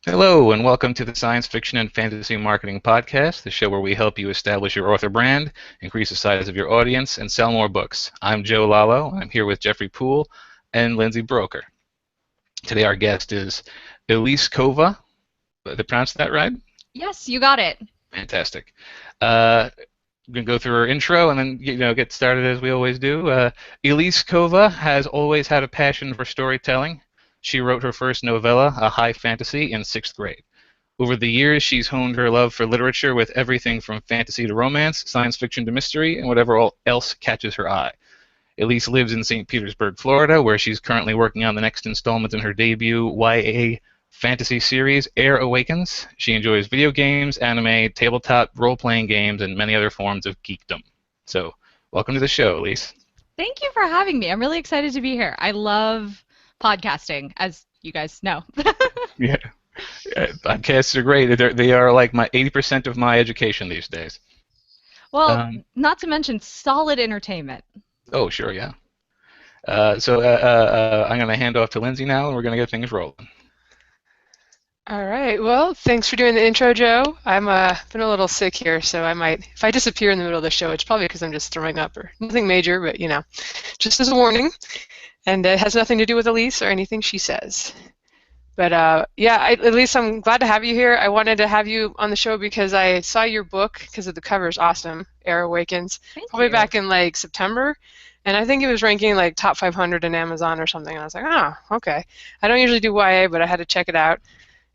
Hello, and welcome to the Science Fiction and Fantasy Marketing Podcast, the show where we help you establish your author brand, increase the size of your audience, and sell more books. I'm Joe Lalo. I'm here with Jeffrey Poole and Lindsay Broker. Today, our guest is Elise Kova. Did I pronounce that right? Yes, you got it. Fantastic. We're going to go through her intro and then get started as we always do. Elise Kova has always had a passion for storytelling. She wrote her first novella, a high fantasy, in sixth grade. Over the years, she's honed her love for literature with everything from fantasy to romance, science fiction to mystery, and whatever else catches her eye. Elise lives in St. Petersburg, Florida, where she's currently working on the next installment in her debut YA fantasy series, Air Awakens. She enjoys video games, anime, tabletop role-playing games, and many other forms of geekdom. So, welcome to the show, Elise. Thank you for having me. I'm really excited to be here. I love podcasting, as you guys know. Yeah, podcasts are great. They are like my 80% of my education these days. Well, Um, not to mention solid entertainment. oh, sure, yeah. I'm going to hand off to Lindsay now, and we're going to get things rolling. All right. Well, thanks for doing the intro, Joe. I'm been a little sick here, so I might, if I disappear in the middle of the show, it's probably because I'm just throwing up or nothing major, but just as a warning. And it has nothing to do with Elise or anything she says. But Elise, I'm glad to have you here. I wanted to have you on the show because I saw your book because of the cover is awesome, Air Awakens, Thank probably you. back in like September. And I think it was ranking like top 500 in Amazon or something. And I was like, oh, okay. I don't usually do YA, but I had to check it out.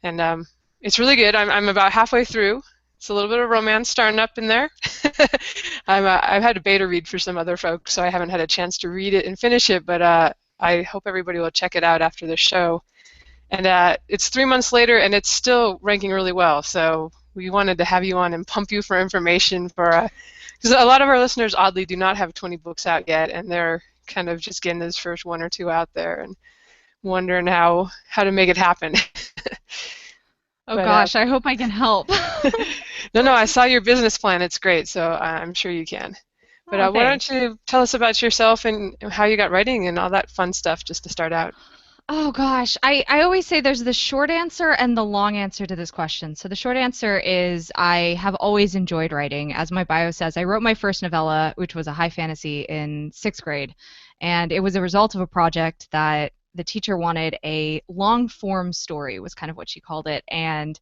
And it's really good. I'm about halfway through. It's a little bit of romance starting up in there. I've had a beta read for some other folks, so I haven't had a chance to read it and finish it, but I hope everybody will check it out after the show. And it's 3 months later, and it's still ranking really well. So we wanted to have you on and pump you for information because a lot of our listeners, oddly, do not have 20 books out yet, and they're kind of just getting those first one or two out there and wondering how to make it happen. Oh But gosh, I hope I can help. no, I saw your business plan. It's great, so I'm sure you can. But Oh, why don't thanks. you tell us about yourself and how you got writing and all that fun stuff just to start out? Oh gosh, I always say there's the short answer and the long answer to this question. So the short answer is I have always enjoyed writing. As my bio says, I wrote my first novella, which was a high fantasy, in sixth grade. And it was a result of a project that the teacher wanted a long form story, was kind of what she called it. And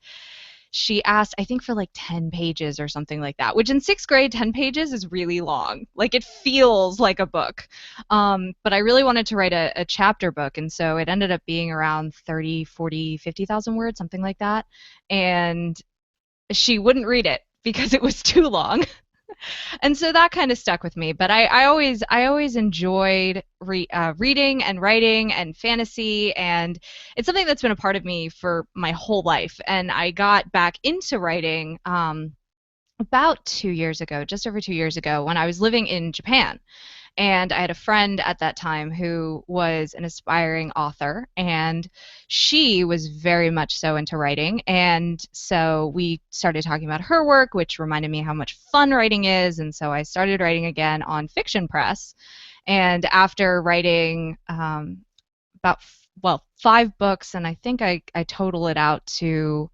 she asked, I think, for like 10 pages or something like that, which in sixth grade, 10 pages is really long. Like it feels like a book. But I really wanted to write a chapter book. And so it ended up being around 30, 40, 50,000 words, something like that. And she wouldn't read it because it was too long. And so that kind of stuck with me. But I always enjoyed reading and writing and fantasy, and it's something that's been a part of me for my whole life. And I got back into writing about 2 years ago, just over 2 years ago, when I was living in Japan. And I had a friend at that time who was an aspiring author, and she was very much so into writing. And so we started talking about her work, which reminded me how much fun writing is. And so I started writing again on Fiction Press. And after writing about 5 books, and I think I total it out to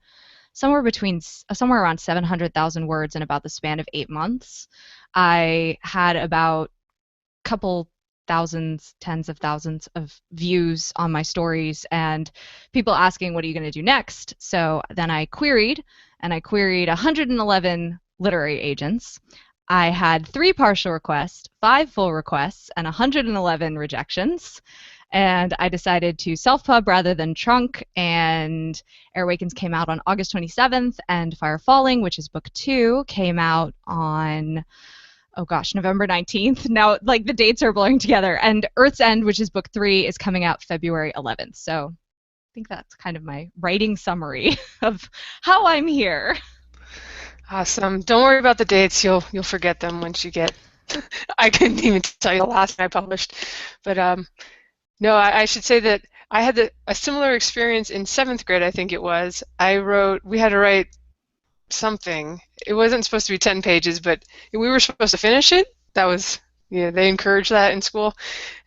somewhere around 700,000 words in about the span of 8 months. I had about couple thousands, tens of thousands of views on my stories, and people asking, what are you going to do next? So then I queried, and I queried 111 literary agents. I had 3 partial requests, 5 full requests, and 111 rejections. And I decided to self-pub rather than trunk, and Air Awakens came out on August 27th, and Fire Falling, which is book 2, came out on November 19th. Now, like, the dates are blurring together. And Earth's End, which is book 3, is coming out February 11th. So I think that's kind of my writing summary of how I'm here. Awesome. Don't worry about the dates. You'll forget them once you get. I couldn't even tell you the last one I published, but no, I should say that I had a similar experience in 7th grade. I think it was. We had to write something. It wasn't supposed to be 10 pages, but we were supposed to finish it. That was Yeah, they encourage that in school.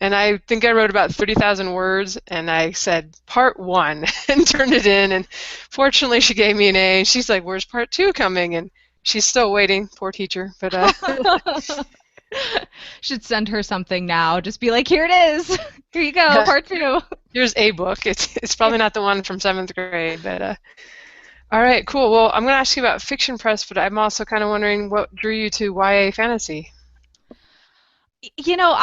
And I think I wrote about 30,000 words, and I said part one and turned it in. And fortunately, she gave me an A. And she's like, "Where's part two coming?" And she's still waiting, poor teacher. But Should send her something now. Just be like, here it is. Here you go, part two. here's a book. It's probably not the one from seventh grade, but all right, cool. Well, I'm going to ask you about fiction press, but I'm also kind of wondering what drew you to YA fantasy. You know,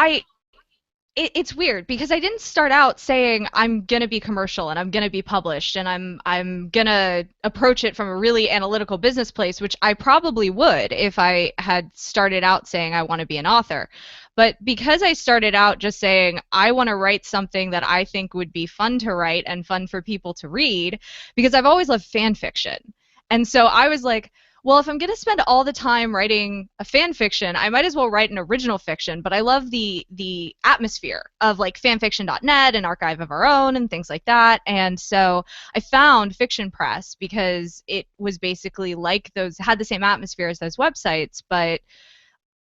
it's weird because I didn't start out saying I'm gonna be commercial and I'm gonna be published and I'm gonna approach it from a really analytical business place, which I probably would if I had started out saying I want to be an author. But because I started out just saying I want to write something that I think would be fun to write and fun for people to read, because I've always loved fan fiction. And so I was like, well, if I'm going to spend all the time writing a fan fiction, I might as well write an original fiction. But I love the atmosphere of like fanfiction.net and Archive of Our Own and things like that. And so I found Fiction Press because it was basically like those, had the same atmosphere as those websites, but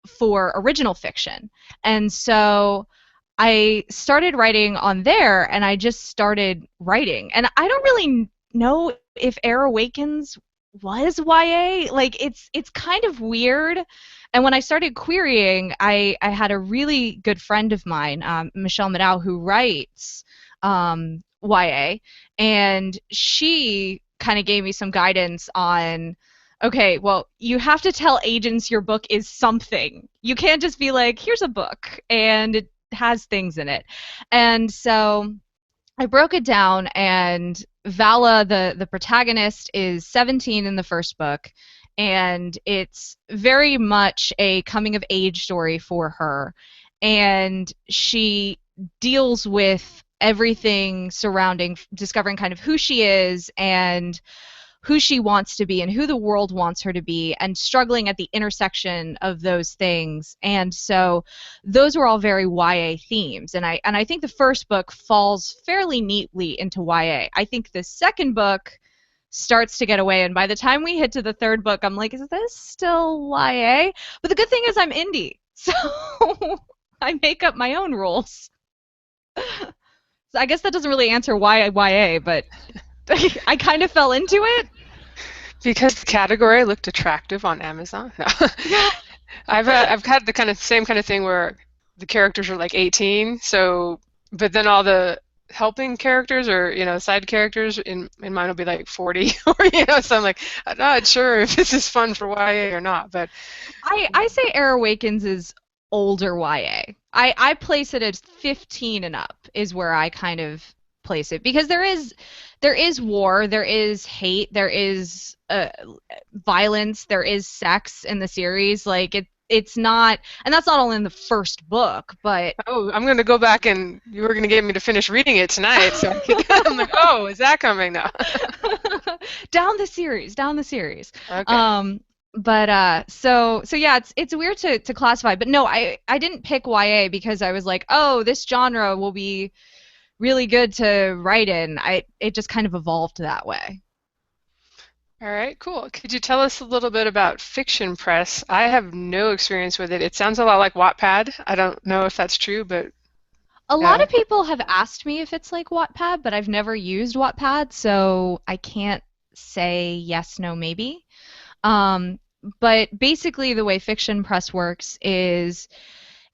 for original fiction. And so I started writing on there, and I just started writing. And I don't really know if Air Awakens was YA. Like it's kind of weird. And when I started querying, I had a really good friend of mine, Michelle Maddow, who writes YA, and she kind of gave me some guidance on, okay, well, you have to tell agents your book is something. You can't just be like, here's a book and it has things in it. And so I broke it down, and Vala, the protagonist, is 17 in the first book, and it's very much a coming of age story for her. And she deals with everything surrounding discovering kind of who she is and who she wants to be and who the world wants her to be, and struggling at the intersection of those things. And so those were all very YA themes, and I think the first book falls fairly neatly into YA. I think the second book starts to get away, and by the time we hit to the third book, I'm like, is this still YA? But the good thing is I'm indie, so I make up my own rules. So I guess that doesn't really answer why YA, but I kind of fell into it. Because the category looked attractive on Amazon. No. I've had the kind of same kind of thing where the characters are like 18, so but then all the helping characters or side characters in mine will be like 40 or so I'm like, I'm not sure if this is fun for YA or not. But I say Air Awakens is older YA. I place it as 15 and up is where I kind of place it, because there is war, there is hate, there is violence, there is sex in the series. Like it's not, and that's not only in the first book, but I'm going to go back, and you were going to get me to finish reading it tonight, so I'm like, oh, is that coming now? down the series. Okay. But so yeah, it's weird to classify, but no, I didn't pick YA because I was like, oh, this genre will be really good to write in. It just kind of evolved that way. All right, cool. Could you tell us a little bit about Fiction Press? I have no experience with it. It sounds a lot like Wattpad. I don't know if that's true, but A lot of people have asked me if it's like Wattpad, but I've never used Wattpad, so I can't say yes, no, maybe. Um, but basically, the way Fiction Press works is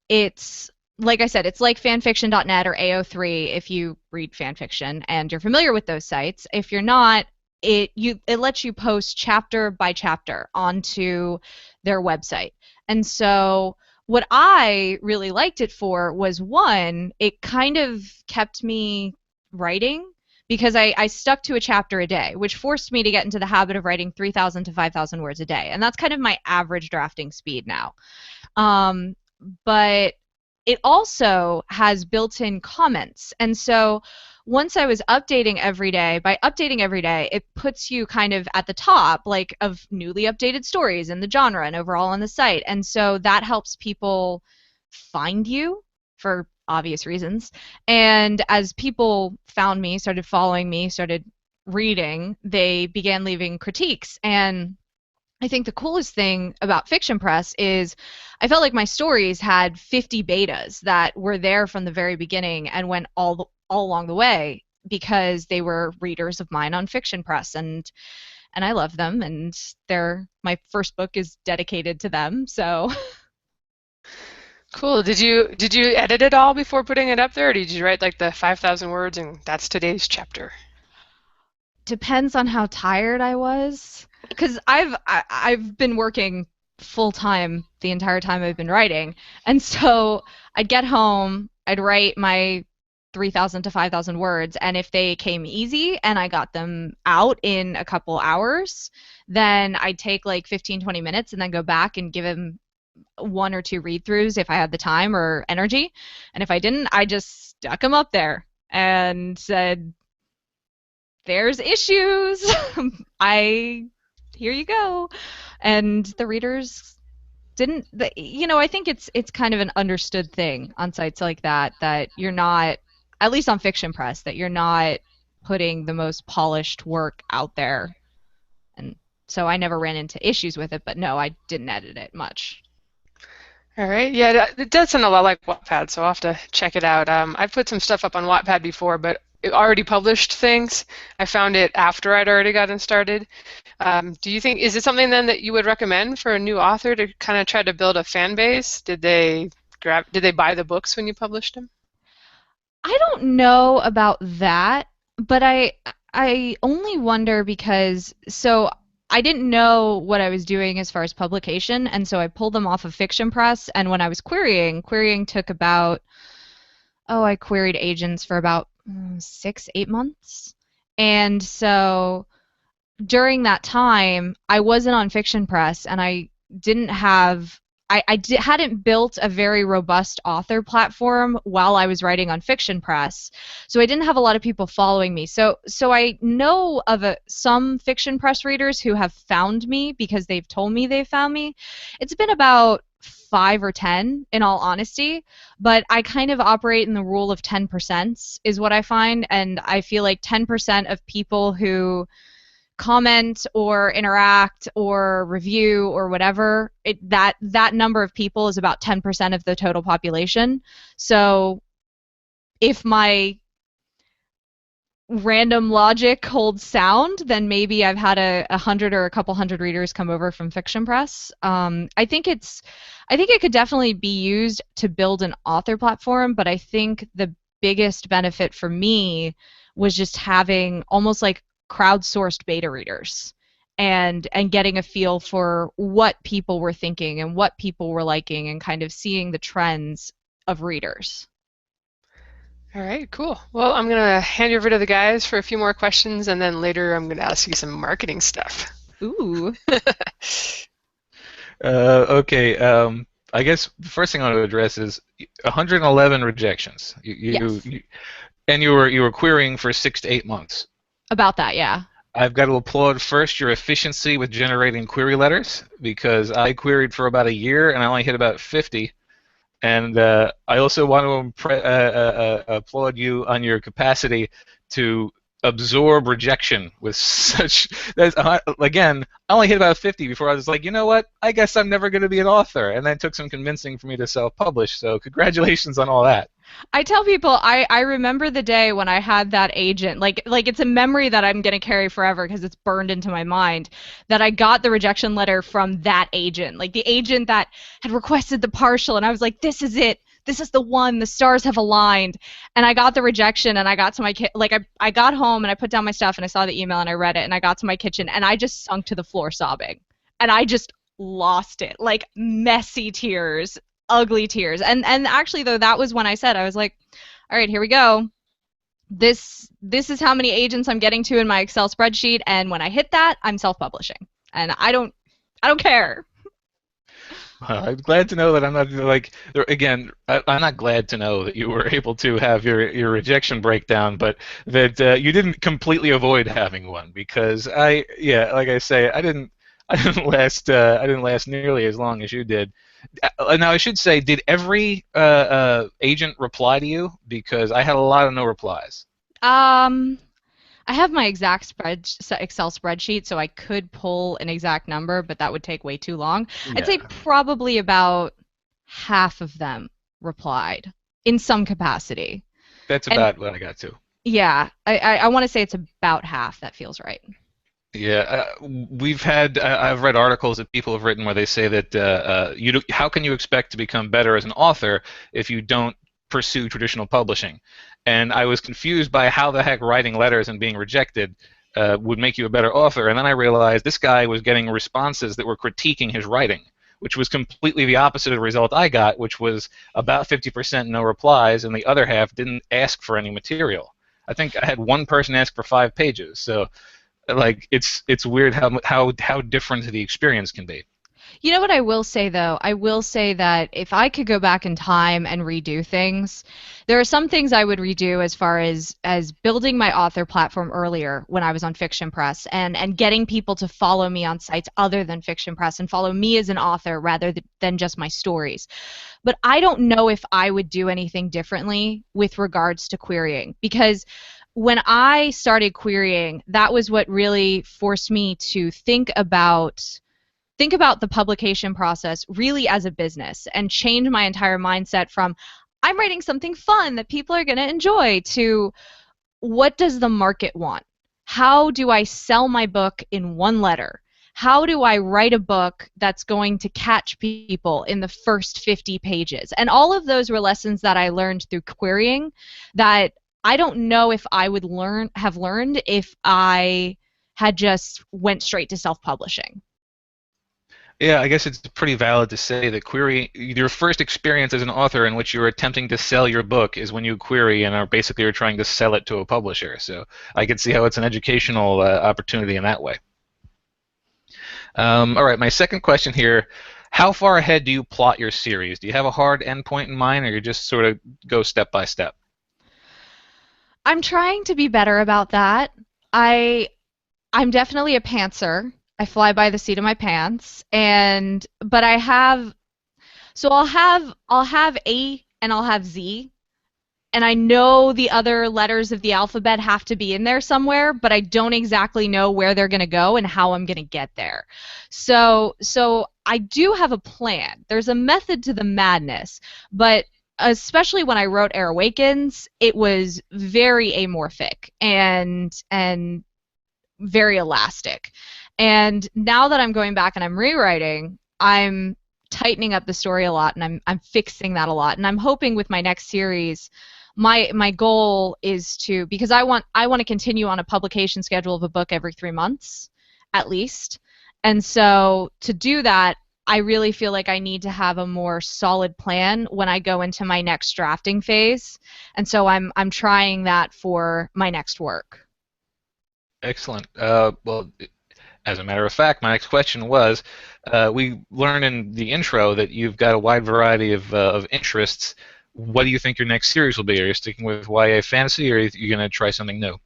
it's, like I said, it's like fanfiction.net or AO3 if you read fanfiction and you're familiar with those sites. If you're not, it lets you post chapter by chapter onto their website. And so what I really liked it for was, one, it kind of kept me writing because I stuck to a chapter a day, which forced me to get into the habit of writing 3,000 to 5,000 words a day. And that's kind of my average drafting speed now. But it also has built-in comments. And so once I was updating every day, by updating every day, it puts you kind of at the top, like, of newly updated stories in the genre and overall on the site. And so that helps people find you for obvious reasons. And as people found me, started following me, started reading, they began leaving critiques. And I think the coolest thing about Fiction Press is I felt like my stories had 50 betas that were there from the very beginning and went all along the way because they were readers of mine on Fiction Press, and I love them, and they're my first book is dedicated to them. So Cool. Did you edit it all before putting it up there, or did you write like the 5,000 words and that's today's chapter? depends on how tired I was, because I've been working full time the entire time I've been writing, and so I'd get home, I'd write my 3,000 to 5,000 words, and if they came easy and I got them out in a couple hours, then I'd take like 15, 20 minutes and then go back and give them one or two read throughs if I had the time or energy, and if I didn't, I just stuck them up there and said, there's issues. I Here you go. And the readers didn't I think it's kind of an understood thing on sites like that you're not, at least on Fiction Press, that you're not putting the most polished work out there. And so I never ran into issues with it, but no, I didn't edit it much. All right. Yeah, it does sound a lot like Wattpad, so I'll have to check it out. I've put some stuff up on Wattpad before, but it already published things. I found it after I'd already gotten started. Do you think, is it something then that you would recommend for a new author to kind of try to build a fan base? Did they buy the books when you published them? I don't know about that, but I only wonder because so I didn't know what I was doing as far as publication, and so I pulled them off of Fiction Press. And when I was querying took about, I queried agents for about 6, 8 months, and so during that time, I wasn't on Fiction Press, and I didn't have. Hadn't built a very robust author platform while I was writing on Fiction Press, so I didn't have a lot of people following me. So I know of some Fiction Press readers who have found me because they've told me they found me. It's been about 5 or 10, in all honesty, but I kind of operate in the rule of 10% is what I find, and I feel like 10% of people who comment or interact or review or whatever, that number of people is about 10% of the total population. So if my random logic holds sound, then maybe I've had a hundred or a couple hundred readers come over from Fiction Press. I think it could definitely be used to build an author platform, but I think the biggest benefit for me was just having almost like crowdsourced beta readers and getting a feel for what people were thinking and what people were liking and kind of seeing the trends of readers. All right, cool. Well, I'm going to hand you over to the guys for a few more questions, and then later I'm going to ask you some marketing stuff. Ooh. Okay. I guess the first thing I want to address is 111 rejections. Yes. And you were querying for 6 to 8 months. About that, yeah. I've got to applaud first your efficiency with generating query letters, because I queried for about a year and I only hit about 50. And I also want to applaud you on your capacity to absorb rejection with such. Again, I only hit about 50 before I was like, you know what? I guess I'm never going to be an author. And then it took some convincing for me to self-publish. So congratulations on all that. I tell people I remember the day when I had that agent, like it's a memory that I'm gonna carry forever because it's burned into my mind, that I got the rejection letter from that agent, like the agent that had requested the partial, and I was like, this is it, this is the one, the stars have aligned, and I got the rejection, and I got to my I got home and I put down my stuff and I saw the email and I read it and I got to my kitchen and I just sunk to the floor sobbing, and I just lost it, like messy tears, ugly tears. And actually though, that was when I said, I was like, all right, here we go. This is how many agents I'm getting to in my Excel spreadsheet, and when I hit that, I'm self-publishing. And I don't care. I'm glad to know that I'm not like, again. I'm not glad to know that you were able to have your rejection breakdown, but that you didn't completely avoid having one, because like I say, I didn't last nearly as long as you did. Now I should say, did every agent reply to you? Because I had a lot of no replies. Um I have my exact Excel spreadsheet, so I could pull an exact number, but that would take way too long. I'd say Yeah, probably about half of them replied in some capacity. that's And about what I got to. yeah, I want to say it's about half. That feels right. Yeah, we've had. I've read articles that people have written where they say that how can you expect to become better as an author if you don't pursue traditional publishing? And I was confused by how the heck writing letters and being rejected would make you a better author. And then I realized this guy was getting responses that were critiquing his writing, which was completely the opposite of the result I got, which was about 50% no replies, and the other half didn't ask for any material. I think I had one person ask for 5 pages. So like it's weird how different the experience can be. You know what I will say though? I will say that if I could go back in time and redo things, there are some things I would redo as far as building my author platform earlier when I was on Fiction Press and getting people to follow me on sites other than Fiction Press and follow me as an author rather than just my stories. But I don't know if I would do anything differently with regards to querying because when I started querying, that was what really forced me to think about the publication process really as a business and change my entire mindset from I'm writing something fun that people are going to enjoy to what does the market want? How do I sell my book in one letter? How do I write a book that's going to catch people in the first 50 pages? And all of those were lessons that I learned through querying that I don't know if I would have learned if I had just went straight to self-publishing. Yeah, I guess it's pretty valid to say that query your first experience as an author in which you're attempting to sell your book is when you query and are trying to sell it to a publisher. So I can see how it's an educational opportunity in that way. All right, my second question here: how far ahead do you plot your series? Do you have a hard endpoint in mind, or you just sort of go step by step? I'm trying to be better about that. I I'm definitely a pantser. I fly by the seat of my pants, and but I have so I'll have A and I'll have Z, and I know the other letters of the alphabet have to be in there somewhere, but I don't exactly know where they're going to go and how I'm going to get there. So I do have a plan. There's a method to the madness, but especially when I wrote Air Awakens, it was very amorphic and very elastic. And now that I'm going back and I'm rewriting, I'm tightening up the story a lot and I'm fixing that a lot. And I'm hoping with my next series, my goal is to because I want to continue on a publication schedule of a book every 3 months at least. And so to do that, I really feel like I need to have a more solid plan when I go into my next drafting phase. And so I'm trying that for my next work. Excellent. Well, as a matter of fact, my next question was, we learned in the intro that you've got a wide variety of interests. What do you think your next series will be? Are you sticking with YA fantasy, or are you going to try something new?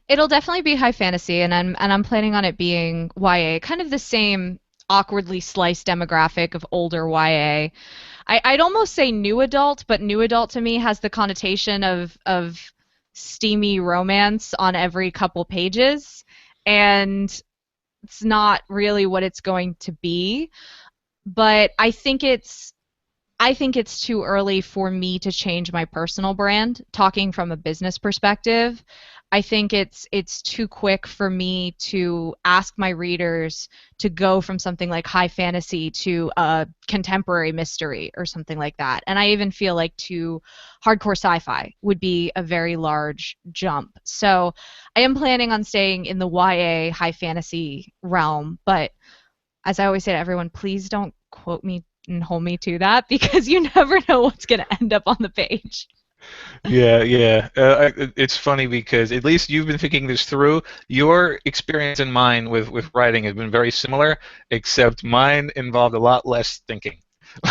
It'll definitely be high fantasy, and I'm planning on it being YA, kind of the same awkwardly sliced demographic of older YA. I'd almost say new adult, but new adult to me has the connotation of steamy romance on every couple pages, and it's not really what it's going to be. But I think it's too early for me to change my personal brand. Talking from a business perspective, I think it's too quick for me to ask my readers to go from something like high fantasy to a contemporary mystery or something like that. And I even feel like to hardcore sci-fi would be a very large jump. So I am planning on staying in the YA high fantasy realm, but as I always say to everyone, please don't quote me and hold me to that because you never know what's going to end up on the page. Yeah, yeah. It's funny because at least you've been thinking this through. Your experience and mine with writing has been very similar, except mine involved a lot less thinking.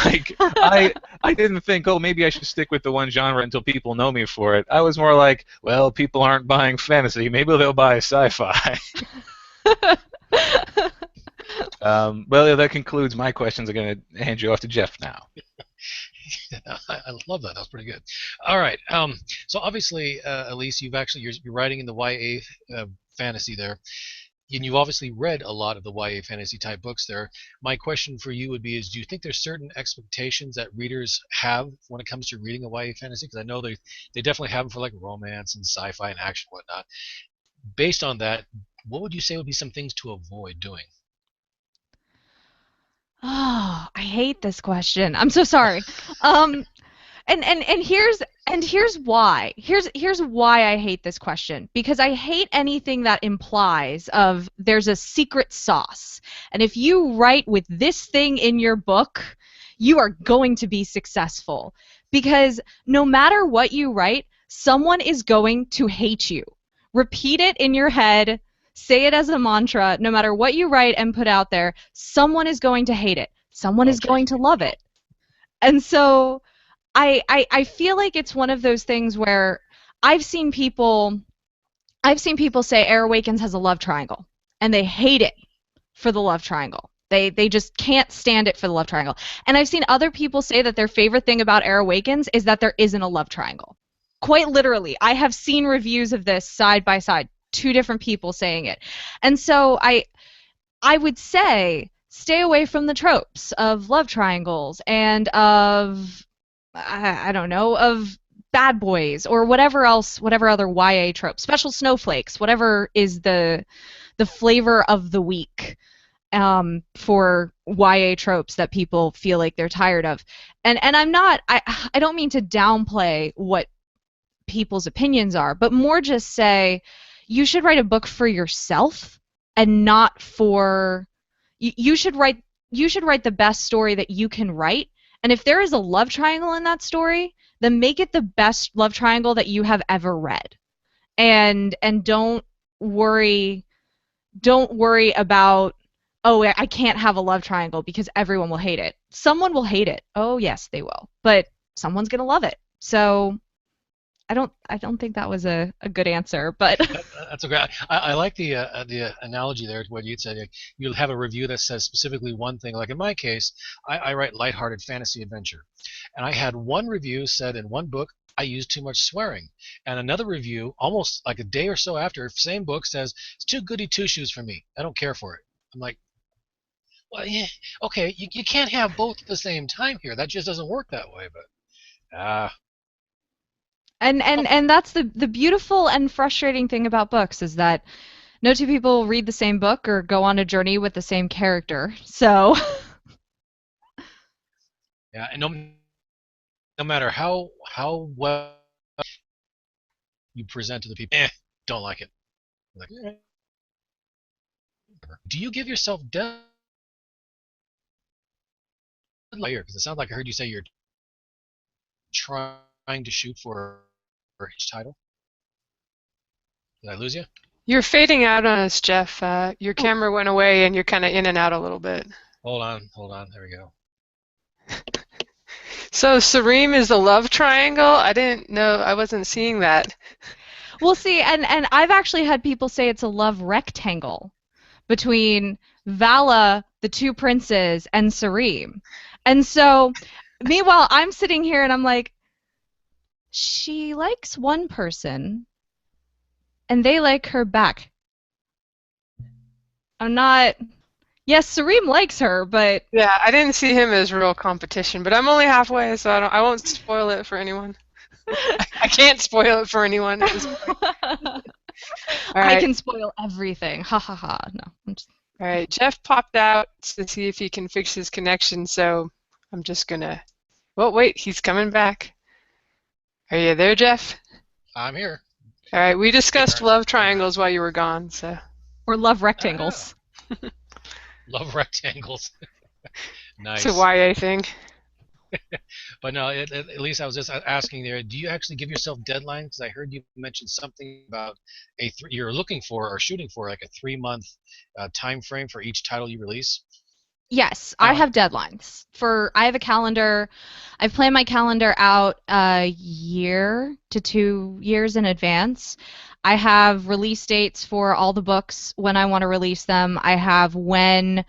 Like I didn't think, oh, maybe I should stick with the one genre until people know me for it. I was more like, well, people aren't buying fantasy. Maybe they'll buy sci-fi. Well, yeah, that concludes my questions. I'm going to hand you off to Jeff now. I love that. That was pretty good. All right. So obviously, Elise, you're writing in the YA fantasy there, and you've obviously read a lot of the YA fantasy type books there. My question for you would be: Is do you think there's certain expectations that readers have when it comes to reading a YA fantasy? Because I know they definitely have them for like romance and sci-fi and action and whatnot. Based on that, what would you say would be some things to avoid doing? Oh, I hate this question. I'm so sorry. Um, and here's why. Here's why I hate this question. Because I hate anything that implies of there's a secret sauce. And if you write with this thing in your book, you are going to be successful. Because no matter what you write, someone is going to hate you. Repeat it in your head, say it as a mantra. No matter what you write and put out there, someone is going to hate it. Someone is Okay. going to love it. And so I feel like it's one of those things where I've seen people I've seen people say Air Awakens has a love triangle, and they hate it for the love triangle. They just can't stand it for the love triangle. And I've seen other people say that their favorite thing about Air Awakens is that there isn't a love triangle. Quite literally, I have seen reviews of this side by side, two different people saying it. And so I would say stay away from the tropes of love triangles and of I don't know, of bad boys or whatever else, whatever other YA trope, special snowflakes, whatever is the flavor of the week for YA tropes that people feel like they're tired of. And I don't mean to downplay what people's opinions are, but more just say you should write a book for yourself and not for you should write the best story that you can write. And if there is a love triangle in that story, then make it the best love triangle that you have ever read. And worry don't worry about, oh, I can't have a love triangle because everyone will hate it. Someone will hate it. Oh, yes, they will. But someone's going to love it. So I don't think that was a good answer, but That's okay. I like the analogy there to what you said. Like, you'll have a review that says specifically one thing. Like in my case, I write lighthearted fantasy adventure, and I had one review said in one book I use too much swearing, and another review almost like a day or so after, same book says it's too goody two shoes for me. I don't care for it. I'm like, well, yeah, okay, you can't have both at the same time here. That just doesn't work that way. But and oh, and that's the beautiful and frustrating thing about books is that no two people read the same book or go on a journey with the same character. So yeah, and no matter how well you present to the people, don't like it. Like, do you give yourself deadline here? Because it sounds like I heard you say you're trying to shoot for each title. Did I lose you? You're fading out on us, Jeff. Your oh, camera went away and you're kind of in and out a little bit. Hold on. There we go. So Sareem is the love triangle? I didn't know, I wasn't seeing that. we'll see. And I've actually had people say it's a love rectangle between Vala, the two princes, and Sareem. And so, meanwhile, I'm sitting here and I'm like, she likes one person and they like her back. I'm not. Yes, Sareem likes her, but Yeah, I didn't see him as real competition, but I'm only halfway, so I won't spoil it for anyone. I can't spoil it for anyone at this point. All I right. can spoil everything. Ha ha ha. No. All right. Jeff popped out to see if he can fix his connection, so I'm just gonna. Well, wait, he's coming back. Are you there, Jeff? I'm here. All right. We discussed Ignorant. love Ignorant. triangles while you were gone, so Or love Ah, rectangles. love rectangles. it's a Nice. YA thing. But no, at least I was just asking there. Do you actually give yourself deadlines? Because I heard you mention something about you're looking for or shooting for like a 3 month time frame for each title you release. Yes, I Now, have deadlines. I have a calendar. I've planned my calendar out a year to 2 years in advance. I have release dates for all the books when I want to release them. I have when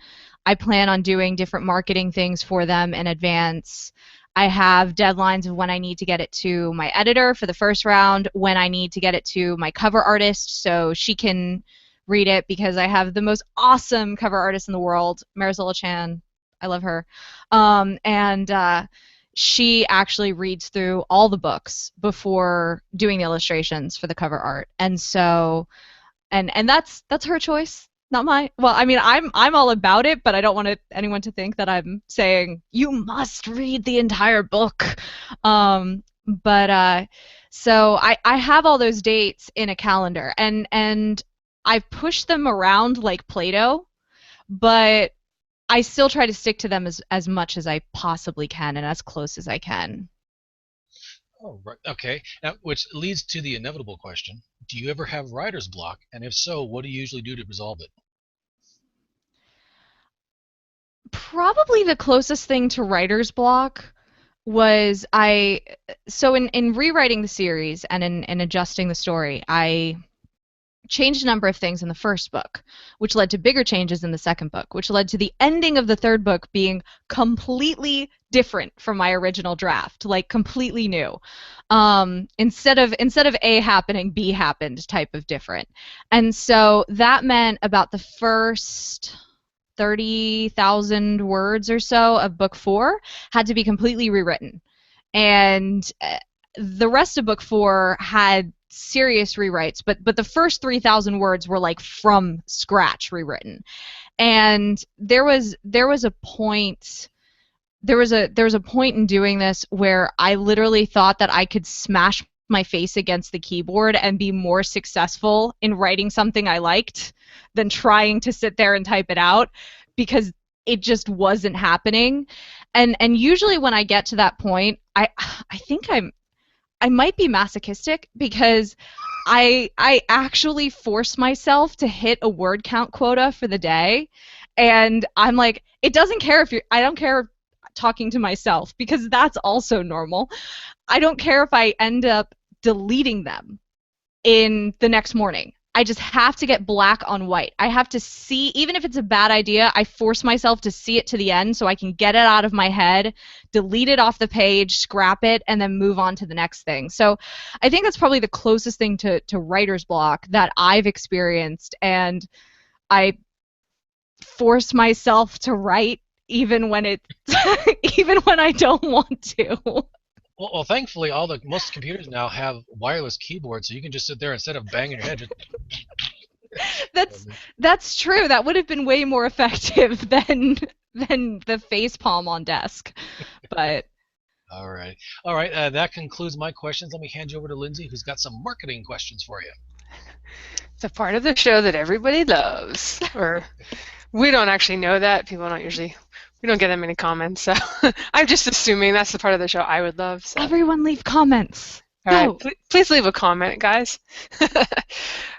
I plan on doing different marketing things for them in advance. I have deadlines of when I need to get it to my editor for the first round, when I need to get it to my cover artist so she can read it, because I have the most awesome cover artist in the world, Marisola Chan. I love her. And she actually reads through all the books before doing the illustrations for the cover art. And so, and that's her choice, not mine. Well, I mean, I'm all about it, but I don't want anyone to think that I'm saying you must read the entire book. So I have all those dates in a calendar, and I've pushed them around like Play-Doh, but I still try to stick to them as much as I possibly can and as close as I can. Oh, right. Okay. Now, which leads to the inevitable question: do you ever have writer's block? And if so, what do you usually do to resolve it? Probably the closest thing to writer's block was in rewriting the series and in adjusting the story, I changed a number of things in the first book, which led to bigger changes in the second book, which led to the ending of the third book being completely different from my original draft, like completely new. Instead of A happening, B happened type of different. And so that meant about the first 30,000 words or so of book 4 had to be completely rewritten. And the rest of book 4 had serious rewrites, but the first 3,000 words were like from scratch rewritten. And there was a point in doing this where I literally thought that I could smash my face against the keyboard and be more successful in writing something I liked than trying to sit there and type it out, because it just wasn't happening. And usually when I get to that point, I think I might be masochistic, because I actually force myself to hit a word count quota for the day, and I'm like, I don't care talking to myself, because that's also normal. I don't care if I end up deleting them in the next morning. I just have to get black on white. I have to see, even if it's a bad idea, I force myself to see it to the end so I can get it out of my head, delete it off the page, scrap it, and then move on to the next thing. So I think that's probably the closest thing to writer's block that I've experienced, and I force myself to write even when even when I don't want to. Well, thankfully, most computers now have wireless keyboards, so you can just sit there instead of banging your head. That's true. That would have been way more effective than the face palm on desk. But All right. That concludes my questions. Let me hand you over to Lindsay, who's got some marketing questions for you. It's a part of the show that everybody loves. Or we don't actually know that. We don't get that many comments, so I'm just assuming that's the part of the show I would love. So. Everyone leave comments. All right, please leave a comment, guys.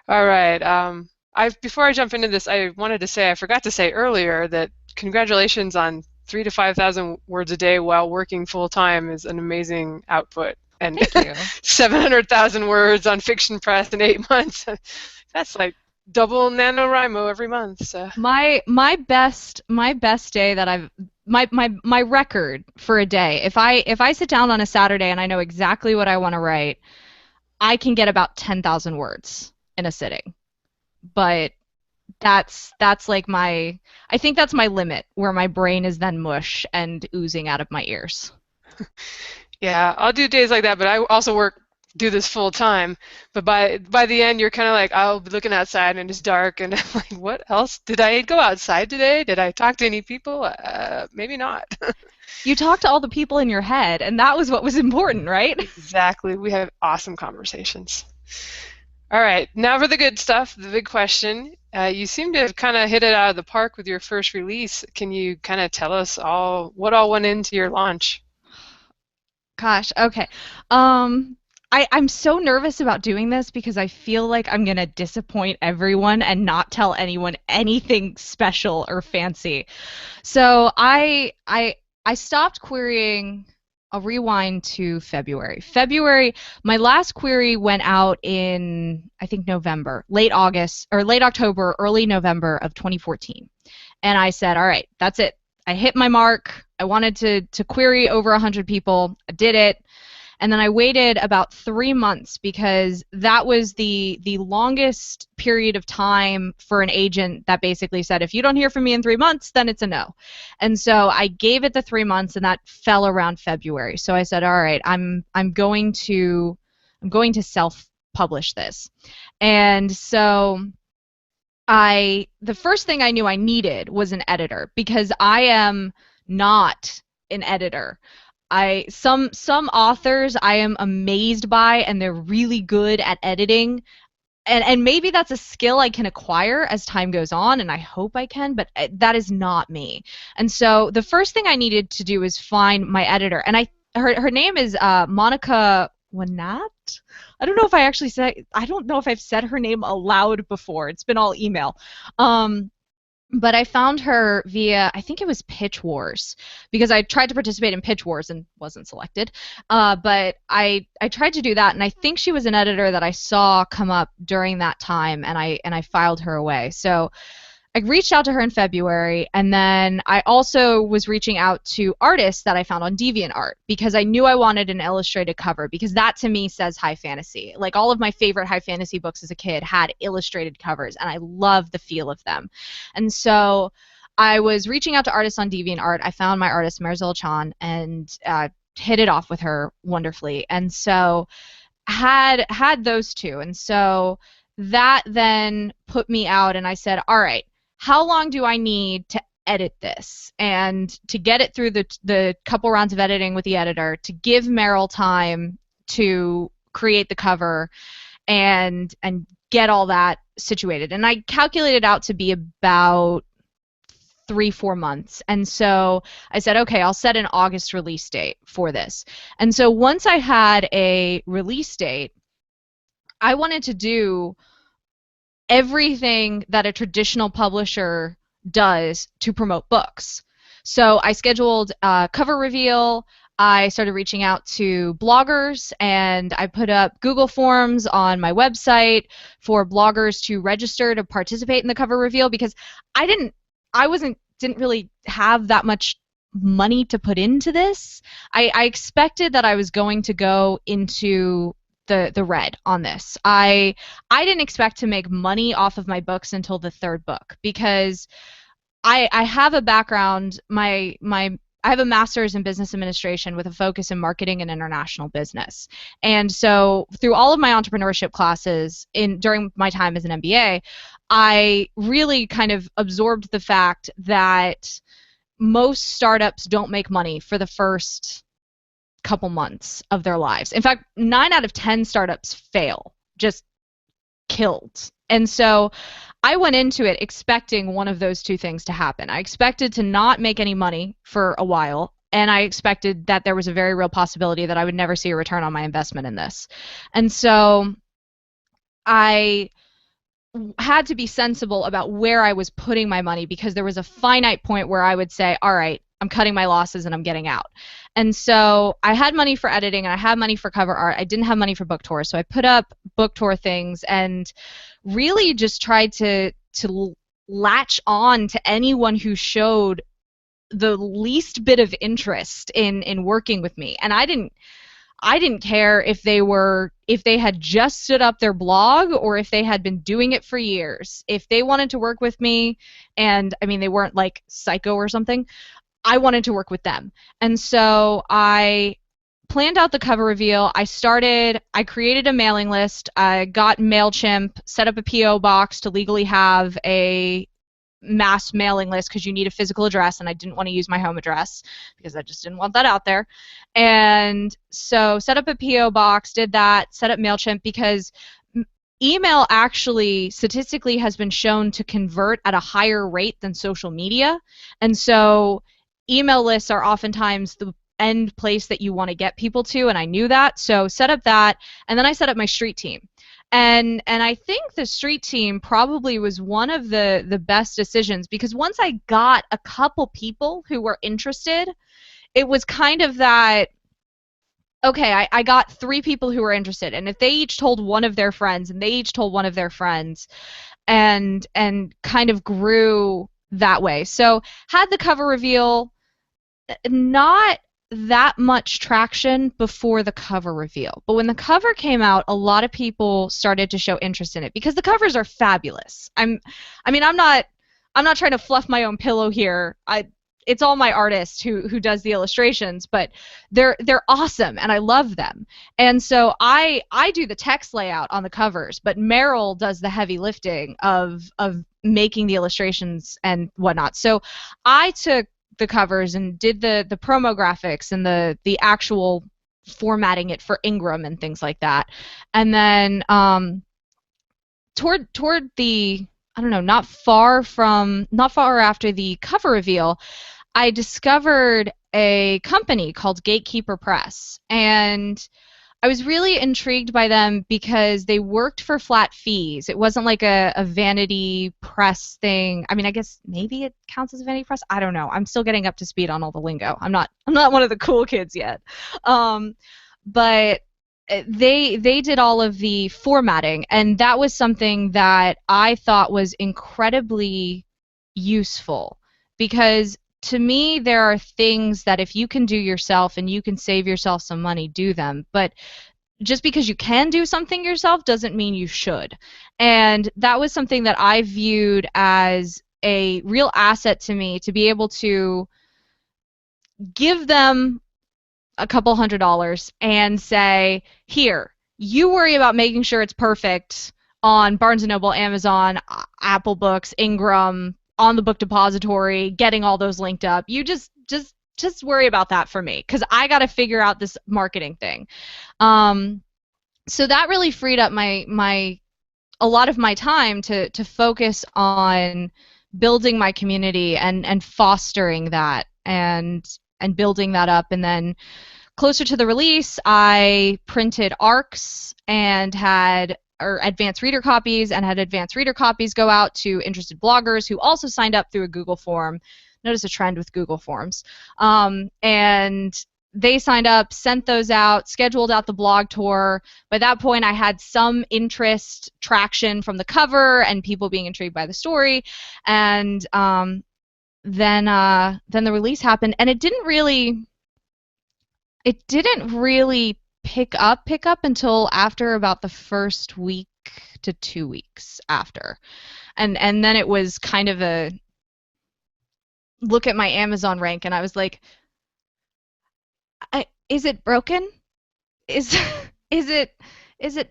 All right. Before I jump into this, I wanted to say, I forgot to say earlier that congratulations on 3,000 to 5,000 words a day while working full time is an amazing output. And Thank you. 700,000 words on Fiction Press in 8 months. That's like double NaNoWriMo every month. So. My best day that my record for a day, if I sit down on a Saturday and I know exactly what I want to write, I can get about 10,000 words in a sitting. But that's like I think that's my limit, where my brain is then mush and oozing out of my ears. Yeah, I'll do days like that, but I also do this full time. But by the end, you're kind of like, I'll be looking outside and it's dark, and I'm like, what else? Did I go outside today? Did I talk to any people? Maybe not. You talked to all the people in your head, and that was what was important, right? Exactly. We have awesome conversations. All right, now for the good stuff, the big question. You seem to have kind of hit it out of the park with your first release. Can you kind of tell us what all went into your launch? Gosh, okay. I'm so nervous about doing this because I feel like I'm going to disappoint everyone and not tell anyone anything special or fancy. So I stopped querying. I'll rewind to February. My last query went out in, I think, November, late October, early November of 2014. And I said, all right, that's it. hit my mark. I wanted to query over 100 people. I did it. And then I waited about 3 months because that was the longest period of time for an agent that basically said, if you don't hear from me in 3 months, then it's a no. And so I gave it the 3 months, and that fell around February. So I said, all right, I'm going to self-publish this. And so the first thing I knew I needed was an editor, because I am not an editor. Some authors I am amazed by, and they're really good at editing, and maybe that's a skill I can acquire as time goes on, and I hope I can, but that is not me. And so the first thing I needed to do is find my editor, and her name is Monica Wanat. I don't know if I've said her name aloud before. It's been all email. But I found her via, I think it was Pitch Wars, because I tried to participate in Pitch Wars and wasn't selected. But I tried to do that, and I think she was an editor that I saw come up during that time, and I filed her away. So I reached out to her in February, and then I also was reaching out to artists that I found on DeviantArt, because I knew I wanted an illustrated cover, because that to me says high fantasy. Like, all of my favorite high fantasy books as a kid had illustrated covers, and I love the feel of them. And so I was reaching out to artists on DeviantArt. I found my artist, Marisol Chan, and hit it off with her wonderfully. And so had those two. And so that then put me out, and I said, all right, how long do I need to edit this, and to get it through the couple rounds of editing with the editor, to give Meryl time to create the cover and get all that situated. And I calculated out to be about 3-4 months. And so I said, okay, I'll set an August release date for this. And so once I had a release date, I wanted to do everything that a traditional publisher does to promote books. So I scheduled a cover reveal. I started reaching out to bloggers, and I put up Google Forms on my website for bloggers to register to participate in the cover reveal, because I didn't really have that much money to put into this. I expected that I was going to go into the red on this. I didn't expect to make money off of my books until the third book, because I have a background. I have a master's in business administration with a focus in marketing and international business. And so through all of my entrepreneurship classes during my time as an MBA, I really kind of absorbed the fact that most startups don't make money for the first couple months of their lives. In fact, 9 out of 10 startups fail, just killed. And so I went into it expecting one of those two things to happen. I expected to not make any money for a while, and I expected that there was a very real possibility that I would never see a return on my investment in this. And so I had to be sensible about where I was putting my money, because there was a finite point where I would say, all right, I'm cutting my losses and I'm getting out. And so I had money for editing, and I had money for cover art. I didn't have money for book tours. So I put up book tour things and really just tried to latch on to anyone who showed the least bit of interest in working with me. And I didn't care if they had just stood up their blog or if they had been doing it for years. If they wanted to work with me, and I mean, they weren't like Psycho or something, I wanted to work with them. And so I planned out the cover reveal. I created a mailing list. I got MailChimp, set up a P.O. box to legally have a mass mailing list, because you need a physical address, and I didn't want to use my home address because I just didn't want that out there. And so set up a P.O. box, did that, set up MailChimp, because email actually statistically has been shown to convert at a higher rate than social media. And so email lists are oftentimes the end place that you want to get people to, and I knew that. So set up that, and then I set up my street team. And I think the street team probably was one of the best decisions, because once I got a couple people who were interested, it was kind of that, okay, I got 3 people who were interested, and if they each told one of their friends, and they each told one of their friends, and kind of grew that way. So had the cover reveal, not that much traction before the cover reveal. But when the cover came out, a lot of people started to show interest in it because the covers are fabulous. I'm not trying to fluff my own pillow here. It's all my artist who does the illustrations, but they're awesome and I love them. And so I do the text layout on the covers, but Meryl does the heavy lifting of making the illustrations and whatnot. So I took the covers and did the promo graphics and the actual formatting it for Ingram and things like that. And then toward the, I don't know, not far after the cover reveal, I discovered a company called Gatekeeper Press, and I was really intrigued by them because they worked for flat fees. It wasn't like a vanity press thing. I mean, I guess maybe it counts as a vanity press. I don't know. I'm still getting up to speed on all the lingo. I'm not one of the cool kids yet. But they did all of the formatting, and that was something that I thought was incredibly useful because to me, there are things that if you can do yourself and you can save yourself some money, do them. But just because you can do something yourself doesn't mean you should. And that was something that I viewed as a real asset to me, to be able to give them a couple $100 and say, here, you worry about making sure it's perfect on Barnes & Noble, Amazon, Apple Books, Ingram, on the book depository, getting all those linked up. You just worry about that for me because I got to figure out this marketing thing. So that really freed up a lot of my time to focus on building my community and fostering that and building that up. And then closer to the release, I printed ARCs and had advanced reader copies, and had advanced reader copies go out to interested bloggers who also signed up through a Google form. Notice a trend with Google Forms. And they signed up, sent those out, scheduled out the blog tour. By that point, I had some traction from the cover and people being intrigued by the story. And then the release happened, and it didn't really pick up until after about the first week to 2 weeks after. And then it was kind of a look at my Amazon rank, and I was like, is it broken? Is it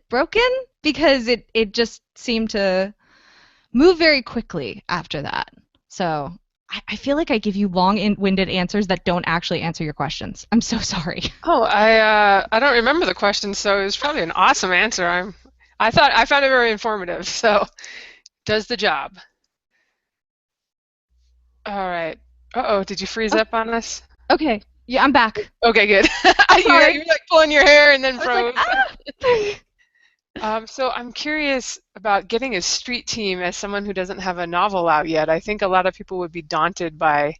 broken? Because it just seemed to move very quickly after that. So I feel like I give you long-winded answers that don't actually answer your questions. I'm so sorry. Oh, I don't remember the question, so it was probably an awesome answer. I found it very informative. So, does the job. All right. Uh-oh, did you freeze up on us? Okay. Yeah, I'm back. Okay, good. You were like pulling your hair and then froze. Like, So I'm curious about getting a street team as someone who doesn't have a novel out yet. I think a lot of people would be daunted by,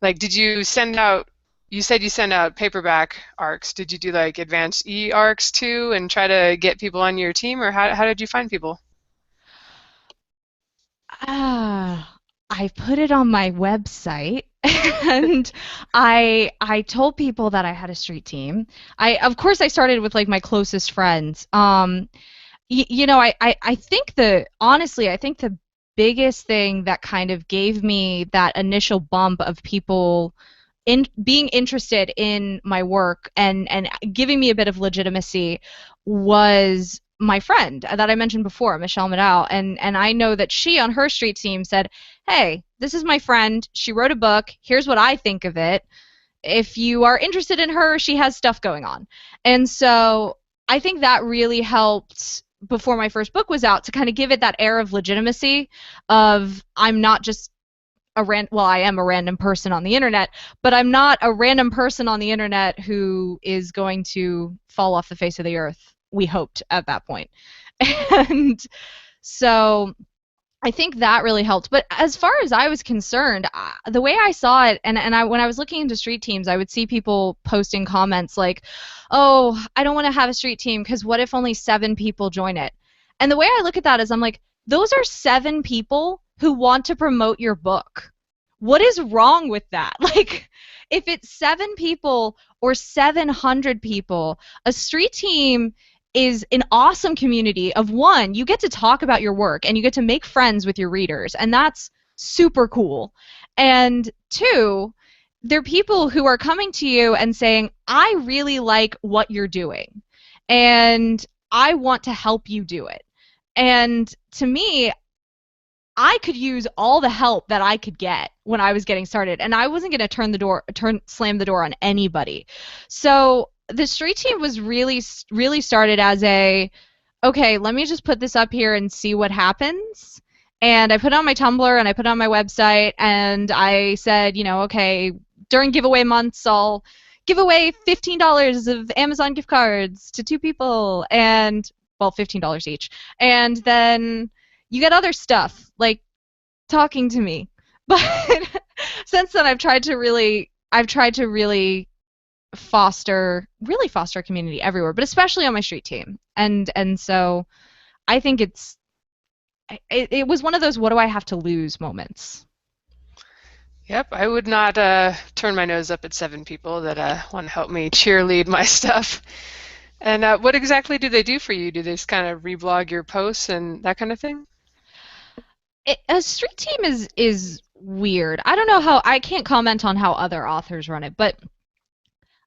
like, did you send out, you said you send out paperback arcs. Did you do like advanced e-arcs too and try to get people on your team, or how did you find people? I put it on my website and I told people that I had a street team. Of course I started with like my closest friends. I think honestly, I think the biggest thing that kind of gave me that initial bump of people being interested in my work and giving me a bit of legitimacy was my friend that I mentioned before, Michelle Maddow, and I know that she on her street team said, hey, this is my friend, she wrote a book, here's what I think of it. If you are interested in her, she has stuff going on. And so I think that really helped before my first book was out to kind of give it that air of legitimacy of I'm not just I am a random person on the internet, but I'm not a random person on the internet who is going to fall off the face of the earth, we hoped at that point. And so I think that really helped. But as far as I was concerned, the way I saw it, and when I was looking into street teams, I would see people posting comments like, oh, I don't want to have a street team because what if only 7 people join it? And the way I look at that is I'm like, those are 7 people who want to promote your book. What is wrong with that? Like, if it's 7 people or 700 people, a street team is an awesome community of, one, you get to talk about your work and you get to make friends with your readers, and that's super cool. And 2, they're people who are coming to you and saying, I really like what you're doing, and I want to help you do it. And to me, I could use all the help that I could get when I was getting started, and I wasn't going to slam the door on anybody. So the street team was really started as a, okay, let me just put this up here and see what happens. And I put it on my Tumblr and I put it on my website, and I said, okay, during giveaway months, I'll give away $15 of Amazon gift cards to 2 people, and, well, $15 each. And then you get other stuff, like talking to me. But since then, I've tried to really foster community everywhere, but especially on my street team. And so I think it was one of those what do I have to lose moments. Yep, I would not turn my nose up at 7 people that want to help me cheerlead my stuff. And what exactly do they do for you? Do they just kind of reblog your posts and that kind of thing? A street team is weird. I don't know how, I can't comment on how other authors run it, but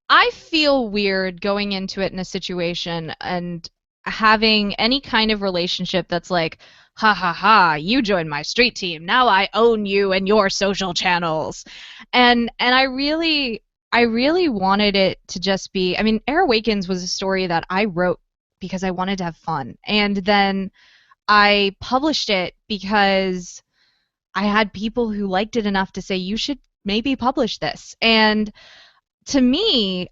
I feel weird going into it in a situation and having any kind of relationship that's like, ha ha ha, you joined my street team, now I own you and your social channels. And I really wanted it to just be, I mean, Air Awakens was a story that I wrote because I wanted to have fun. And then I published it because I had people who liked it enough to say, you should maybe publish this. And to me,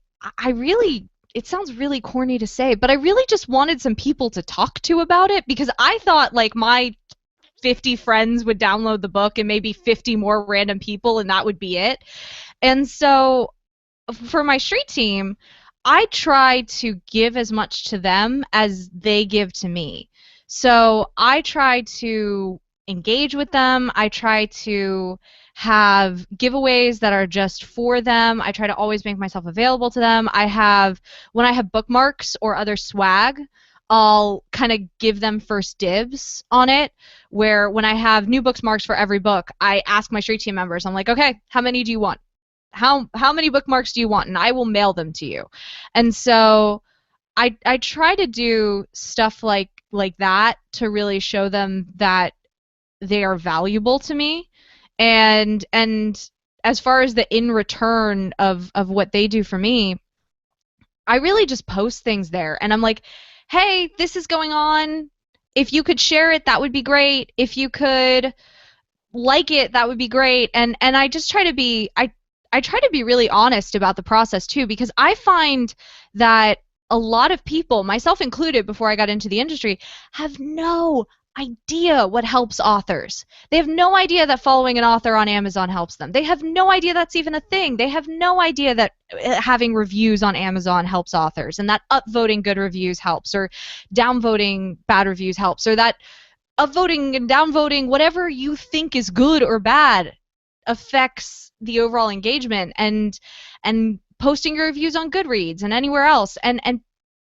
it sounds really corny to say, but I really just wanted some people to talk to about it, because I thought like my 50 friends would download the book and maybe 50 more random people, and that would be it. And so for my street team, I try to give as much to them as they give to me. So I try to engage with them. I try to have giveaways that are just for them. I try to always make myself available to them. When I have bookmarks or other swag, I'll kind of give them first dibs on it, where when I have new bookmarks for every book, I ask my street team members, I'm like, okay, how many do you want? How many bookmarks do you want? And I will mail them to you. And so I try to do stuff like that to really show them that they are valuable to me. And as far as the in return of what they do for me, I really just post things there. And I'm like, hey, this is going on. If you could share it, that would be great. If you could like it, that would be great. And I just try to be I try to be really honest about the process too, because I find that a lot of people, myself included before I got into the industry, have no idea what helps authors. They have no idea that following an author on Amazon helps them. They have no idea that's even a thing. They have no idea that having reviews on Amazon helps authors, and that upvoting good reviews helps, or downvoting bad reviews helps, or that upvoting and downvoting whatever you think is good or bad affects the overall engagement, and posting your reviews on Goodreads and anywhere else. And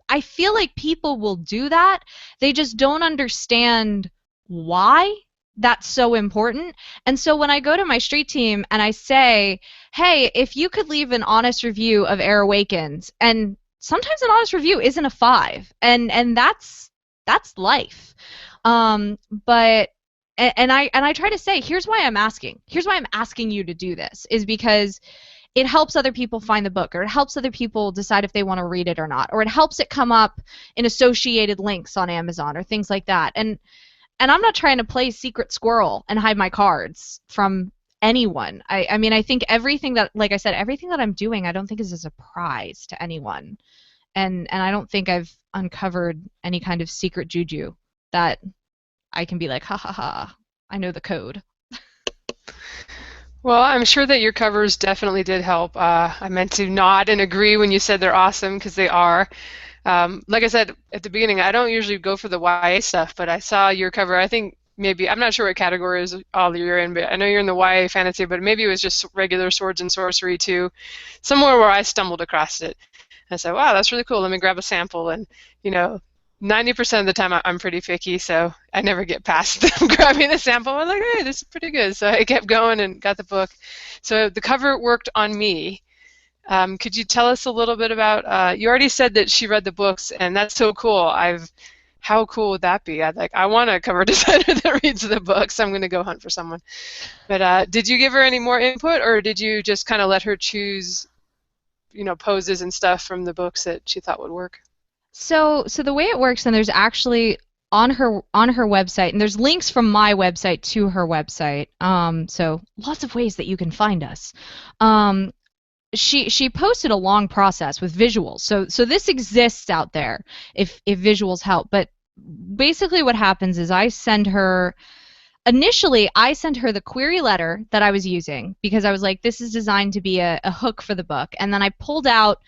I feel like people will do that. They just don't understand why that's so important. And so when I go to my street team and I say, hey, if you could leave an honest review of Air Awakens, and sometimes an honest review isn't a 5, and that's life. But I try to say, here's why I'm asking. Here's why I'm asking you to do this, is because it helps other people find the book, or it helps other people decide if they want to read it or not, or it helps it come up in associated links on Amazon or things like that. And I'm not trying to play secret squirrel and hide my cards from anyone. I mean, I think everything that, like I said, everything that I'm doing, I don't think is a surprise to anyone. And I don't think I've uncovered any kind of secret juju that I can be like, ha ha ha, I know the code. Well, I'm sure that your covers definitely did help. I meant to nod and agree when you said they're awesome, because they are. Like I said at the beginning, I don't usually go for the YA stuff, but I saw your cover. I think maybe, I'm not sure what categories all you're in, but I know you're in the YA fantasy, but maybe it was just regular swords and sorcery too, somewhere where I stumbled across it. I said, wow, that's really cool. Let me grab a sample. And, 90% of the time I'm pretty picky, so I never get past grabbing the sample. I'm like, hey, this is pretty good. So I kept going and got the book. So the cover worked on me. Could you tell us a little bit about, you already said that she read the books, and that's so cool. How cool would that be? I want a cover designer that reads the books. I'm going to go hunt for someone. But did you give her any more input, or did you just kind of let her choose, poses and stuff from the books that she thought would work? So the way it works, and there's actually on her website, and there's links from my website to her website. So lots of ways that you can find us. She posted a long process with visuals. So this exists out there if visuals help. But basically what happens is initially I sent her the query letter that I was using because I was like, this is designed to be a hook for the book. And then I pulled out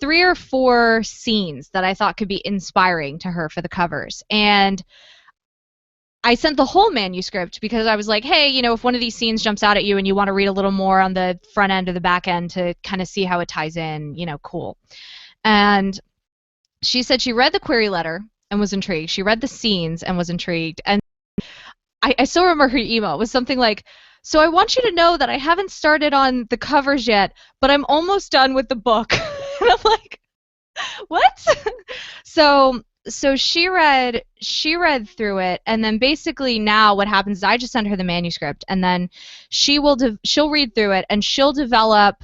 3 or 4 scenes that I thought could be inspiring to her for the covers. And I sent the whole manuscript because I was like, hey, if one of these scenes jumps out at you and you want to read a little more on the front end or the back end to kind of see how it ties in, cool. And she said she read the query letter and was intrigued. She read the scenes and was intrigued. And I still remember her email. It was something like, so I want you to know that I haven't started on the covers yet, but I'm almost done with the book. And I'm like, what? So she read through it, and then basically now what happens is I just send her the manuscript, and then she'll read through it, and she'll develop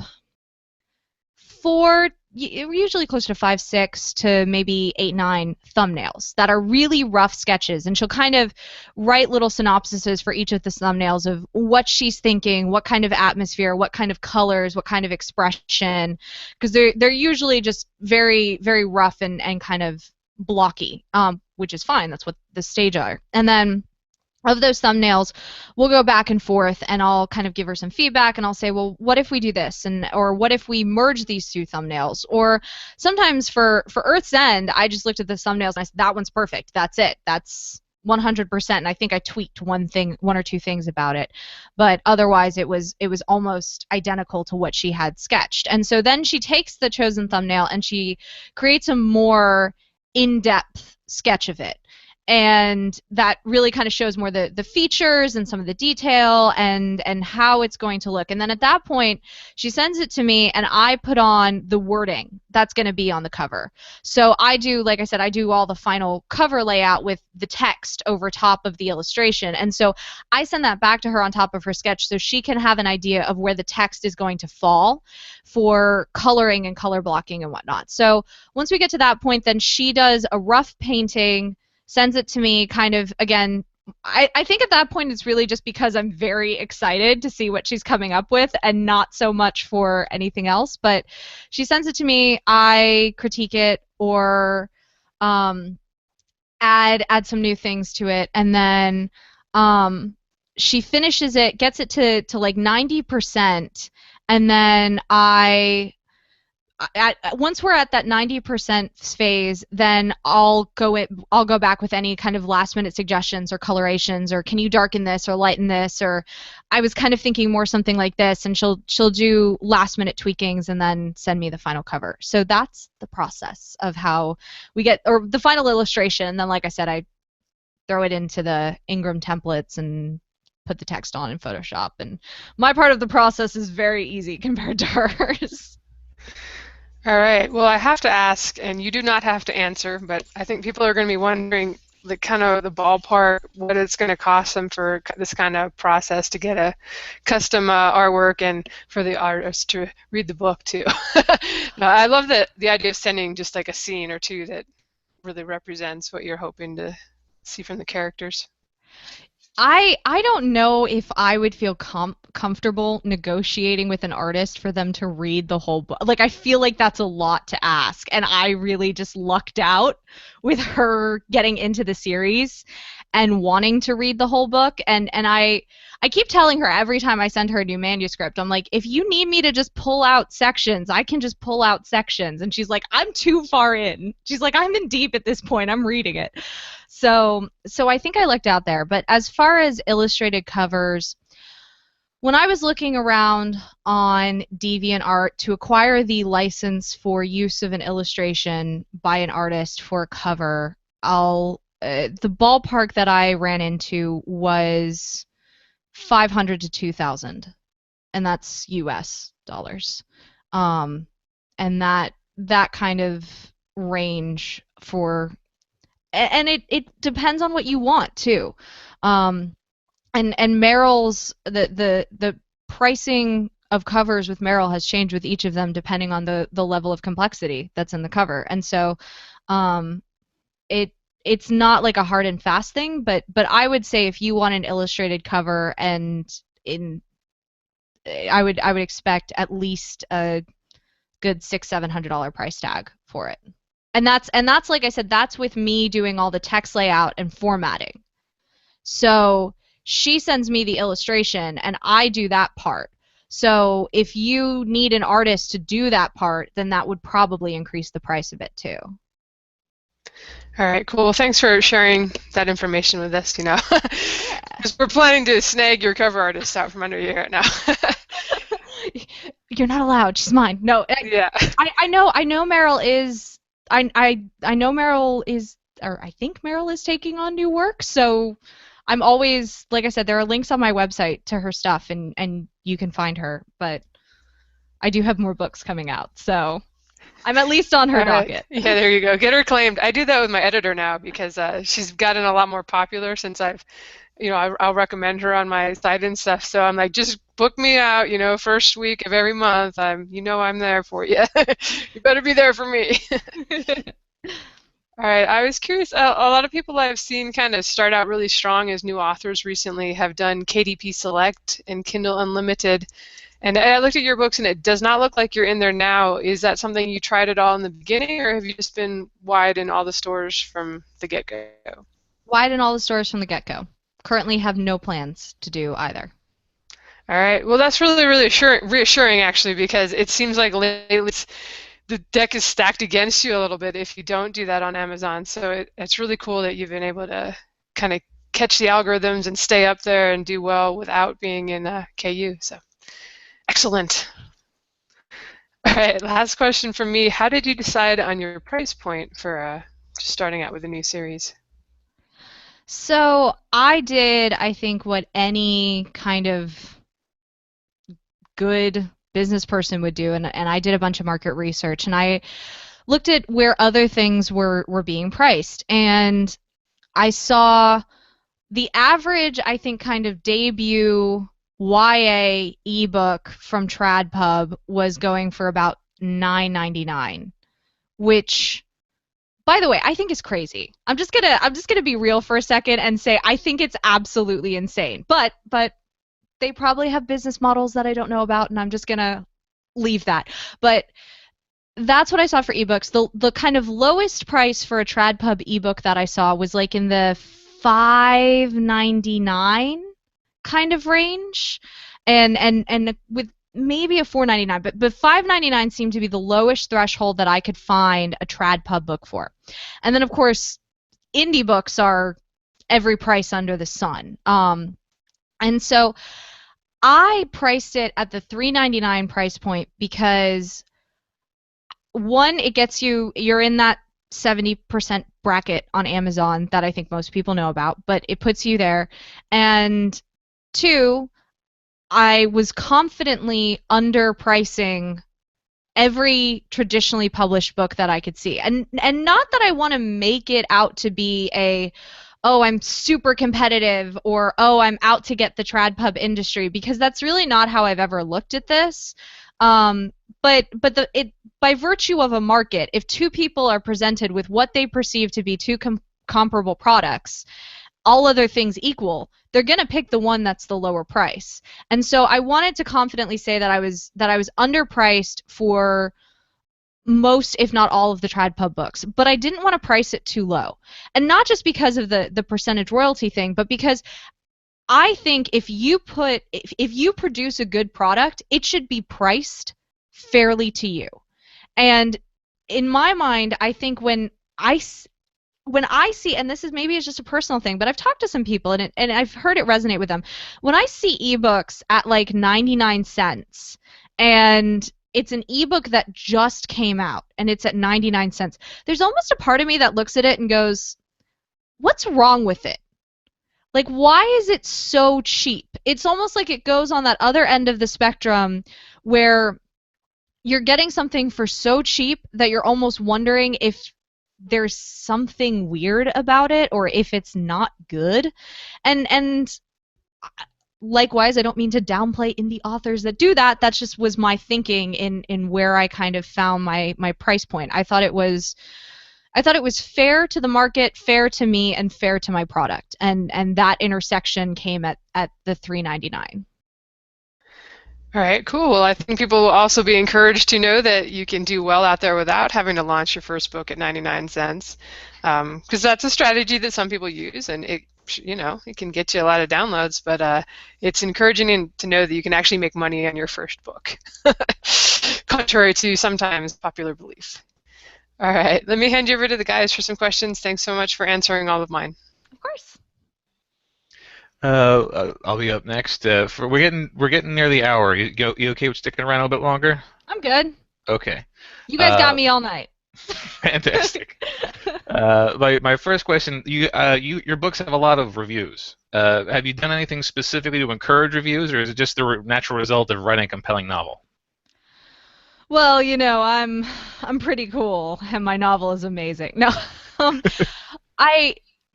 4, usually close to 5, 6 to maybe 8, 9 thumbnails that are really rough sketches, and she'll kind of write little synopsises for each of the thumbnails of what she's thinking, what kind of atmosphere, what kind of colors, what kind of expression, because they're usually just very, very rough and kind of blocky, which is fine. That's what the stage are. And then of those thumbnails, we'll go back and forth, and I'll kind of give her some feedback, and I'll say, well, what if we do this, or what if we merge these 2 thumbnails? Or sometimes for Earth's End, I just looked at the thumbnails and I said, that one's perfect. That's it. That's 100%. And I think I tweaked 1 or 2 things about it, but otherwise it was almost identical to what she had sketched. And so then she takes the chosen thumbnail and she creates a more in-depth sketch of it, and that really kind of shows more the features and some of the detail and how it's going to look. And then at that point she sends it to me, and I put on the wording that's going to be on the cover. So I do, like I said, I do all the final cover layout with the text over top of the illustration, and so I send that back to her on top of her sketch so she can have an idea of where the text is going to fall for coloring and color blocking and whatnot. So once we get to that point, then she does a rough painting, sends it to me, kind of, again, I think at that point it's really just because I'm very excited to see what she's coming up with and not so much for anything else. But she sends it to me, I critique it or add some new things to it, and then she finishes it, gets it to like 90%, and then once we're at that 90% phase, then I'll go back with any kind of last minute suggestions or colorations, or can you darken this or lighten this, or I was kind of thinking more something like this, and she'll do last minute tweakings and then send me the final cover. So that's the process of how we get, or the final illustration, and then like I said, I throw it into the Ingram templates and put the text on in Photoshop, and my part of the process is very easy compared to hers. All right. Well, I have to ask, and you do not have to answer, but I think people are going to be wondering the kind of the ballpark, what it's going to cost them for this kind of process to get a custom artwork and for the artist to read the book too. No, I love the idea of sending just like a scene or 2 that really represents what you're hoping to see from the characters. I don't know if I would feel comfortable negotiating with an artist for them to read the whole book. Like, I feel like that's a lot to ask, and I really just lucked out with her getting into the series and wanting to read the whole book, and I I keep telling her every time I send her a new manuscript, I'm like, if you need me to just pull out sections, I can just pull out sections. And she's like, I'm too far in. She's like, I'm in deep at this point. I'm reading it. So I think I lucked out there. But as far as illustrated covers, when I was looking around on DeviantArt to acquire the license for use of an illustration by an artist for a cover, the ballpark that I ran into was 500 to 2,000, and that's US dollars. And that kind of range for, and it depends on what you want too. And Merrill's the pricing of covers with Merrill has changed with each of them depending on the level of complexity that's in the cover. And so it's not like a hard and fast thing, but I would say if you want an illustrated cover, and I would expect at least a good $600-700 price tag for it. And that's like I said, that's with me doing all the text layout and formatting. So she sends me the illustration and I do that part. So if you need an artist to do that part, then that would probably increase the price a bit too. All right, cool. Well, thanks for sharing that information with us, Because we're planning to snag your cover artist out from under you right now. You're not allowed. She's mine. No. Yeah. I know Merrill is. I know Merrill is, or I think Merrill is taking on new work. So I'm always, like I said, there are links on my website to her stuff, and you can find her. But I do have more books coming out, so I'm at least on her docket. Yeah, there you go. Get her claimed. I do that with my editor now because she's gotten a lot more popular since I'll recommend her on my site and stuff. So I'm like, just book me out, first week of every month. I'm there for you. You better be there for me. All right. I was curious. A lot of people I've seen kind of start out really strong as new authors recently have done KDP Select and Kindle Unlimited. And I looked at your books, and it does not look like you're in there now. Is that something you tried at all in the beginning, or have you just been wide in all the stores from the get-go? Wide in all the stores from the get-go. Currently have no plans to do either. All right. Well, that's really, really reassuring, actually, because it seems like lately the deck is stacked against you a little bit if you don't do that on Amazon. So it's really cool that you've been able to kind of catch the algorithms and stay up there and do well without being in KU. So excellent. All right. Last question from me. How did you decide on your price point for just starting out with a new series? So I did, I think, what any kind of good business person would do, and I did a bunch of market research, and I looked at where other things were being priced, and I saw the average, I think, kind of debut YA ebook from TradPub was going for about $9.99, which, by the way, I think is crazy. I'm just gonna be real for a second and say I think it's absolutely insane. But they probably have business models that I don't know about, and I'm just gonna leave that. But that's what I saw for ebooks. The kind of lowest price for a TradPub ebook that I saw was like in the $5.99 kind of range, and with maybe a $4.99, but $5.99 seemed to be the lowest threshold that I could find a TradPub book for. And then, of course, indie books are every price under the sun. And so I priced it at the $3.99 price point because, one, it gets you're in that 70% bracket on Amazon that I think most people know about, but it puts you there. And two, I was confidently underpricing every traditionally published book that I could see. And not that I want to make it out to be oh, I'm super competitive, or oh, I'm out to get the TradPub industry, because that's really not how I've ever looked at this. But by virtue of a market, if two people are presented with what they perceive to be two comparable products, all other things equal, they're going to pick the one that's the lower price. And so I wanted to confidently say that I was underpriced for most, if not all, of the TradPub books, but I didn't want to price it too low. And not just because of the percentage royalty thing, but because I think if you produce a good product, it should be priced fairly to you. And in my mind, I think when I see, and this is maybe it's just a personal thing, but I've talked to some people and I've heard it resonate with them. When I see ebooks at like 99 cents and it's an ebook that just came out and it's at 99 cents, there's almost a part of me that looks at it and goes, what's wrong with it? Like, why is it so cheap? It's almost like it goes on that other end of the spectrum where you're getting something for so cheap that you're almost wondering if there's something weird about it or if it's not good. And likewise, I don't mean to downplay indie authors that do that. That just was my thinking in where I kind of found my price point. I thought it was fair to the market, fair to me, and fair to my product. And that intersection came at the $3.99. All right, cool. Well, I think people will also be encouraged to know that you can do well out there without having to launch your first book at 99 cents, because that's a strategy that some people use, and it can get you a lot of downloads, but it's encouraging to know that you can actually make money on your first book, contrary to sometimes popular belief. All right, let me hand you over to the guys for some questions. Thanks so much for answering all of mine. Of course. I'll be up next. We're getting near the hour. You okay with sticking around a little bit longer? I'm good. Okay. You guys got me all night. Fantastic. My first question: your books have a lot of reviews. Have you done anything specifically to encourage reviews, or is it just the natural result of writing a compelling novel? Well, I'm pretty cool, and my novel is amazing. No,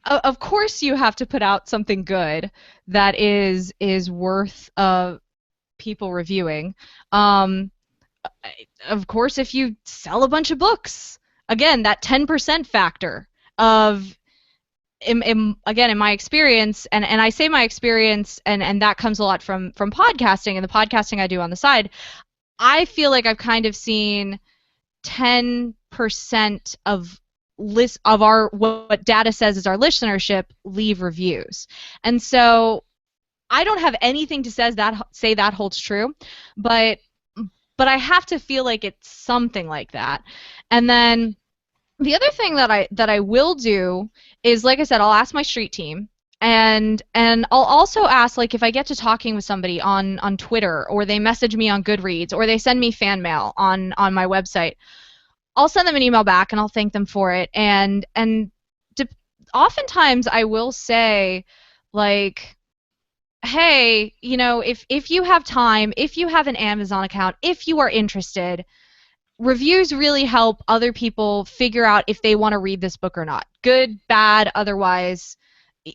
of course you have to put out something good that is worth people reviewing. Of course, if you sell a bunch of books, again, that 10% factor of again, in my experience, and I say my experience, and that comes a lot from podcasting and the podcasting I do on the side. I feel like I've kind of seen 10% of our what data says is our listenership leave reviews, and so I don't have anything to say that holds true, but I have to feel like it's something like that. And then the other thing that I will do is, like I said, I'll ask my street team. And I'll also ask, like, if I get to talking with somebody on Twitter, or they message me on Goodreads, or they send me fan mail on my website, I'll send them an email back and I'll thank them for it. And oftentimes I will say, like, hey, if you have time, if you have an Amazon account, if you are interested, reviews really help other people figure out if they want to read this book or not. Good, bad, otherwise.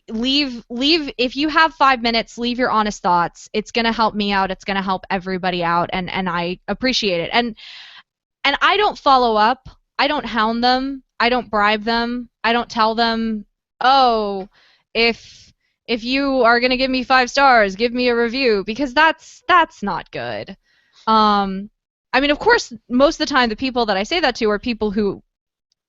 Leave if you have 5 minutes, leave your honest thoughts. It's going to help me out. It's going to help everybody out, and I appreciate it. And I don't follow up. I don't hound them. I don't bribe them. I don't tell them, oh, if you are going to give me 5 stars, give me a review, because that's not good. I mean, of course, most of the time the people that I say that to are people who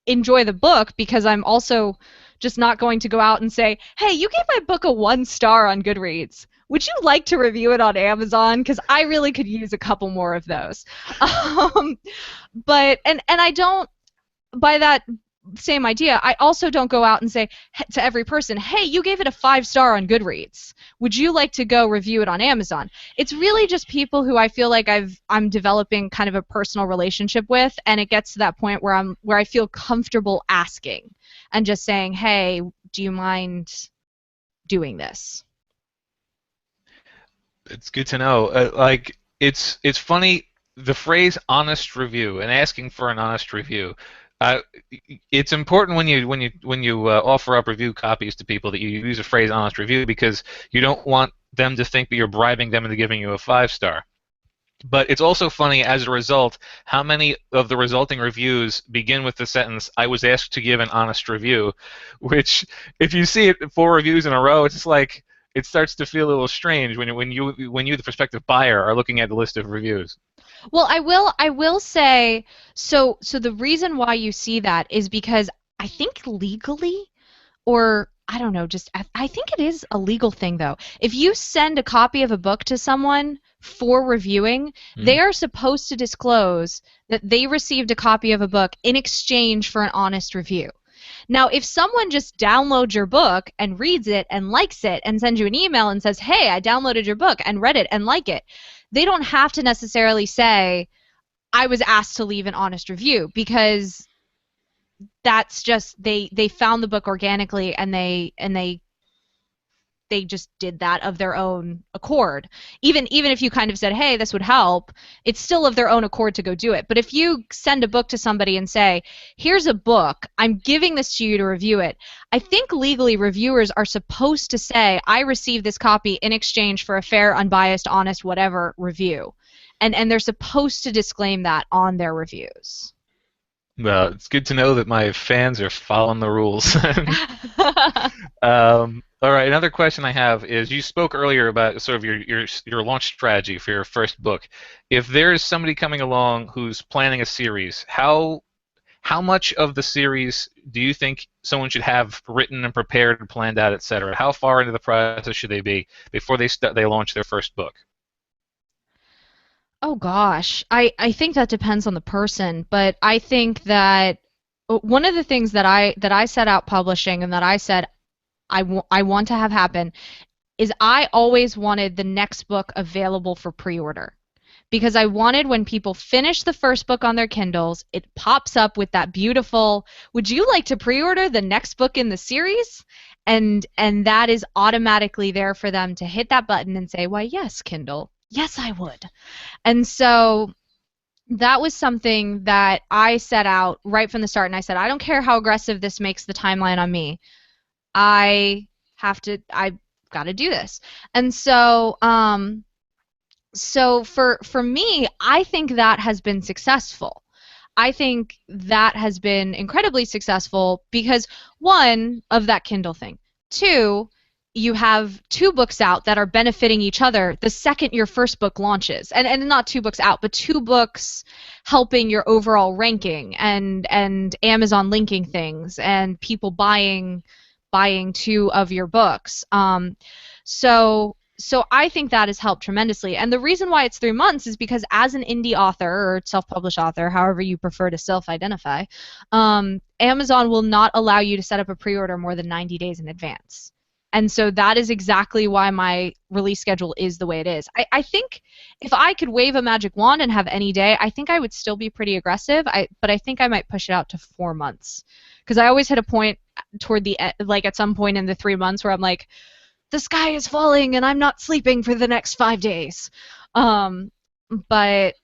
enjoy the book, because I'm also just not going to go out and say, hey, you gave my book a 1 star on Goodreads. Would you like to review it on Amazon? Because I really could use a couple more of those. But I don't, by that same idea, I also don't go out and say to every person, hey, you gave it a 5 star on Goodreads. Would you like to go review it on Amazon? It's really just people who I feel like I'm developing kind of a personal relationship with, and it gets to that point where I feel comfortable asking and just saying, hey, do you mind doing this? It's good to know. It's funny, the phrase "honest review" and asking for an honest review. It's important when you offer up review copies to people that you use the phrase "honest review," because you don't want them to think that you're bribing them into giving you a 5 star. But it's also funny, as a result, how many of the resulting reviews begin with the sentence, "I was asked to give an honest review," which, if you see it 4 reviews in a row, it's just like, it starts to feel a little strange when you, the prospective buyer, are looking at the list of reviews. Well, I will say, so the reason why you see that is because I think legally, or I don't know, just I think it is a legal thing though. If you send a copy of a book to someone for reviewing, they are supposed to disclose that they received a copy of a book in exchange for an honest review. Now, if someone just downloads your book and reads it and likes it and sends you an email and says, "Hey, I downloaded your book and read it and like it," they don't have to necessarily say, "I was asked to leave an honest review," because that's just they found the book organically and they just did that of their own accord. Even if you kind of said, "Hey, this would help," it's still of their own accord to go do it. But if you send a book to somebody and say, "Here's a book, I'm giving this to you to review it," I think legally reviewers are supposed to say, "I received this copy in exchange for a fair, unbiased, honest, whatever review." And they're supposed to disclaim that on their reviews. Well, it's good to know that my fans are following the rules. All right, another question I have is you spoke earlier about sort of your launch strategy for your first book. If there's somebody coming along who's planning a series, how much of the series do you think someone should have written and prepared and planned out, etc.? How far into the process should they be before they launch their first book? Oh gosh, I think that depends on the person, but I think that one of the things that I set out publishing and that I said I want to have happen is I always wanted the next book available for pre-order. Because I wanted when people finish the first book on their Kindles, it pops up with that beautiful, "Would you like to pre-order the next book in the series?" And that is automatically there for them to hit that button and say, "Why, yes, Kindle. Yes, I would." And so that was something that I set out right from the start, and I said, I don't care how aggressive this makes the timeline on me. I've got to do this. And so for me, I think that has been successful. I think that has been incredibly successful because, one, of that Kindle thing. Two, you have two books out that are benefiting each other the second your first book launches. And not two books out, but two books helping your overall ranking and Amazon linking things and people buying two of your books. So I think that has helped tremendously. And the reason why it's 3 months is because as an indie author or self-published author, however you prefer to self-identify, Amazon will not allow you to set up a pre-order more than 90 days in advance. And so that is exactly why my release schedule is the way it is. I think if I could wave a magic wand and have any day, I think I would still be pretty aggressive. But I think I might push it out to 4 months. Because I always hit a point toward the end, like at some point in the 3 months where I'm like, the sky is falling and I'm not sleeping for the next 5 days. But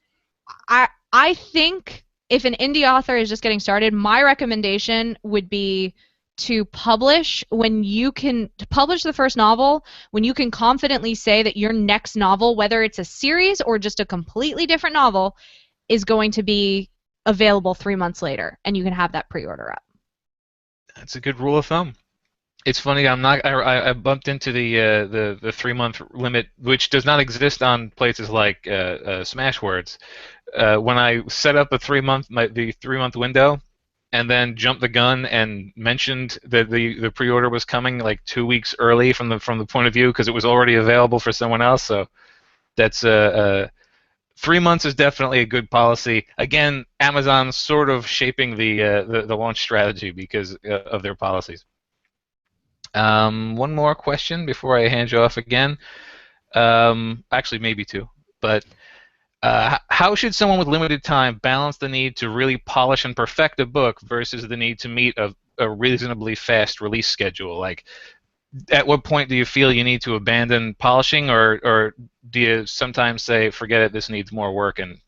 I think if an indie author is just getting started, my recommendation would be to publish the first novel when you can confidently say that your next novel, whether it's a series or just a completely different novel, is going to be available 3 months later, and you can have that pre-order up. That's a good rule of thumb. It's funny. I bumped into the 3-month limit, which does not exist on places like Smashwords. When I set up the 3-month window, and then jumped the gun and mentioned that the pre-order was coming like 2 weeks early from the point of view because it was already available for someone else. So that's 3 months is definitely a good policy. Again, Amazon's sort of shaping the launch strategy because of their policies. One more question before I hand you off again. Actually, maybe two. But how should someone with limited time balance the need to really polish and perfect a book versus the need to meet a reasonably fast release schedule? Like, at what point do you feel you need to abandon polishing, or do you sometimes say, forget it, this needs more work? And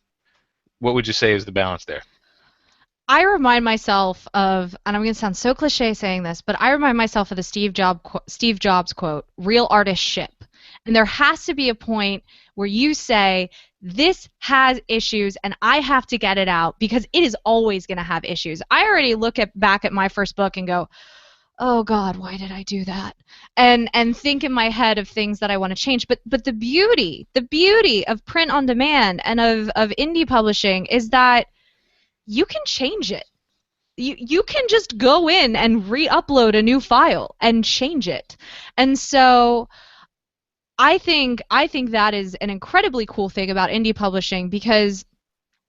what would you say is the balance there? I remind myself of, and I'm going to sound so cliche saying this, but I remind myself of the Steve Jobs quote, "Real artists ship." And there has to be a point where you say, this has issues and I have to get it out because it is always going to have issues. I already look back at my first book and go, oh God, why did I do that? And think in my head of things that I want to change. But the beauty of print on demand and of indie publishing is that you can change it. you can just go in and re-upload a new file and change it. And so I think that is an incredibly cool thing about indie publishing, because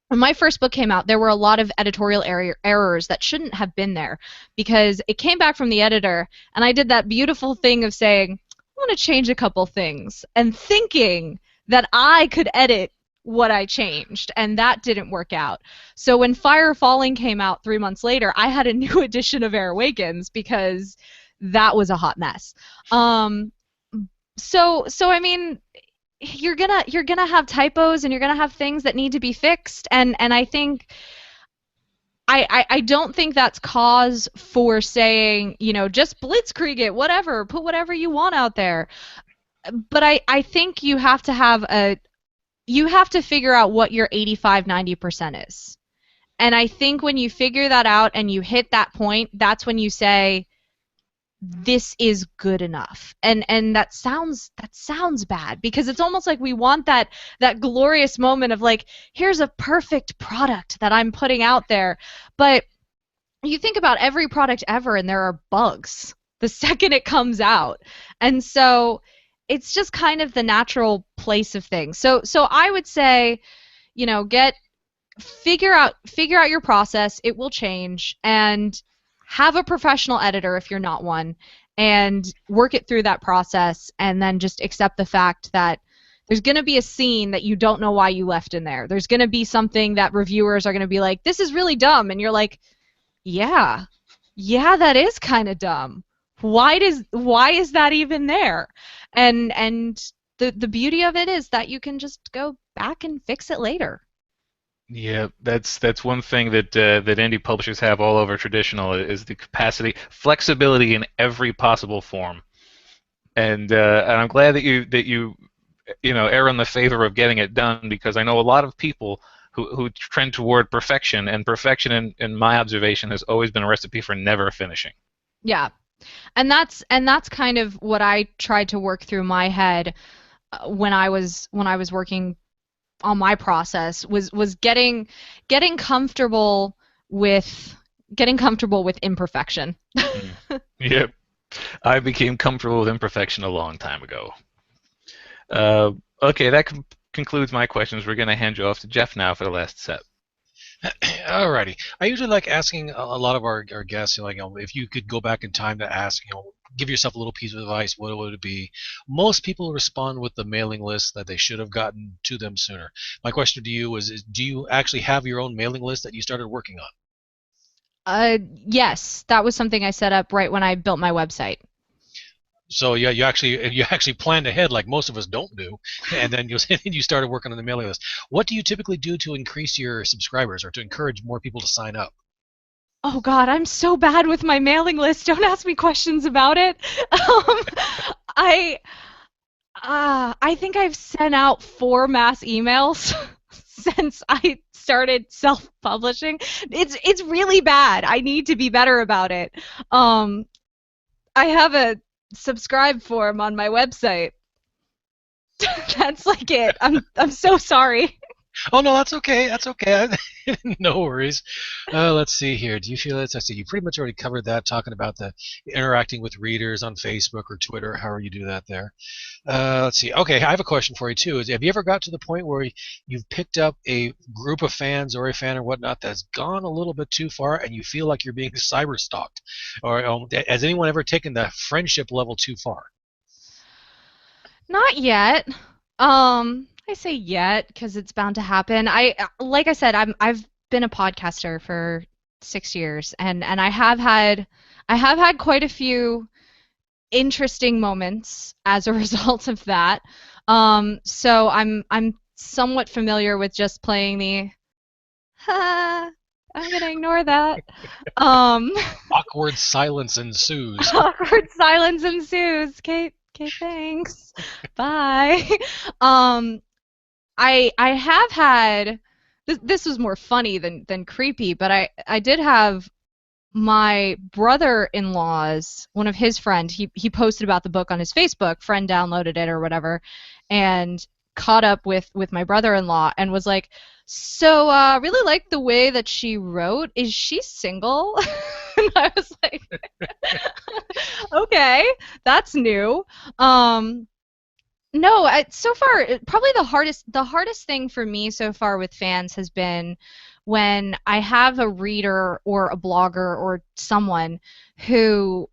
when my first book came out, there were a lot of editorial errors that shouldn't have been there, because it came back from the editor, and I did that beautiful thing of saying, I want to change a couple things, and thinking that I could edit what I changed, and that didn't work out. So when Fire Falling came out 3 months later, I had a new edition of Air Awakens because that was a hot mess. So I mean, you're gonna have typos, and you're gonna have things that need to be fixed, and I think I don't think that's cause for saying, just blitzkrieg it, whatever, put whatever you want out there. But I think you have to figure out what your 85-90% is. And I think when you figure that out and you hit that point, that's when you say, this is good enough. And that sounds bad, because it's almost like we want that glorious moment of like, here's a perfect product that I'm putting out there. But you think about every product ever, and there are bugs the second it comes out. And so it's just kind of the natural place of things. So I would say, figure out your process. It will change, and have a professional editor if you're not one, and work it through that process, and then just accept the fact that there's going to be a scene that you don't know why you left in there. There's going to be something that reviewers are going to be like, this is really dumb, and you're like, yeah, that is kind of dumb. Why is that even there? And the beauty of it is that you can just go back and fix it later. Yeah, that's one thing that that indie publishers have all over traditional, is the capacity, flexibility in every possible form. And I'm glad that you err on the favor of getting it done, because I know a lot of people who trend toward perfection, and perfection in my observation has always been a recipe for never finishing. Yeah. And that's kind of what I tried to work through my head when I was working on my process, was getting comfortable with imperfection. Yep, I became comfortable with imperfection a long time ago. Okay, that concludes my questions. We're going to hand you off to Jeff now for the last set. Alrighty. I usually like asking a lot of our guests, if you could go back in time to ask, give yourself a little piece of advice, what would it be? Most people respond with the mailing list that they should have gotten to them sooner. My question to you is do you actually have your own mailing list that you started working on? Yes, that was something I set up right when I built my website. So yeah, you actually planned ahead, like most of us don't do, and then you started working on the mailing list. What do you typically do to increase your subscribers, or to encourage more people to sign up? Oh God, I'm so bad with my mailing list. Don't ask me questions about it. I think I've sent out 4 mass emails since I started self-publishing. It's really bad. I need to be better about it. I have a subscribe form on my website. That's like it. I'm so sorry. Oh no, that's okay. That's okay. No worries. Let's see here. Do you feel that's? I see you pretty much already covered that, talking about the interacting with readers on Facebook or Twitter, however you do that there. Let's see. Okay, I have a question for you too. Have you ever got to the point where you've picked up a group of fans or a fan or whatnot that's gone a little bit too far, and you feel like you're being cyber stalked, or has anyone ever taken the friendship level too far? Not yet. I say yet because it's bound to happen. Like I said, I've been a podcaster for 6 years, and I have had quite a few interesting moments as a result of that. So I'm somewhat familiar with just playing the I'm gonna ignore that. Awkward silence ensues. Awkward silence ensues. Kate, thanks. Bye. I have had this was more funny than creepy, but I did have my brother-in-law's, one of his friends, he posted about the book on his Facebook, friend downloaded it or whatever, and caught up with my brother-in-law and was like, So, really like the way that she wrote. Is she single? And I was like, okay, that's new. Um, no, so far, probably the hardest thing for me so far with fans has been when I have a reader or a blogger or someone who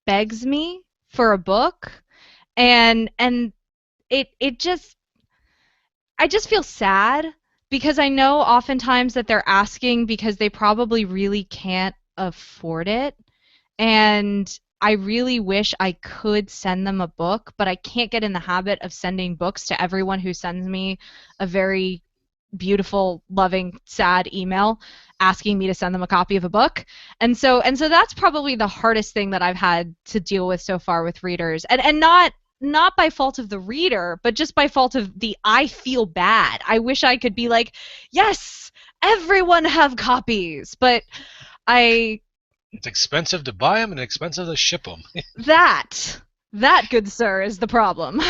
begs me for a book, and it just I just feel sad because I know oftentimes that they're asking because they probably really can't afford it. And I really wish I could send them a book, but I can't get in the habit of sending books to everyone who sends me a very beautiful, loving, sad email asking me to send them a copy of a book. And so that's probably the hardest thing that I've had to deal with so far with readers. And not by fault of the reader, but just by fault of the I feel bad. I wish I could be like, "Yes, everyone have copies." But I It's expensive to buy them and expensive to ship them. that that good sir is the problem.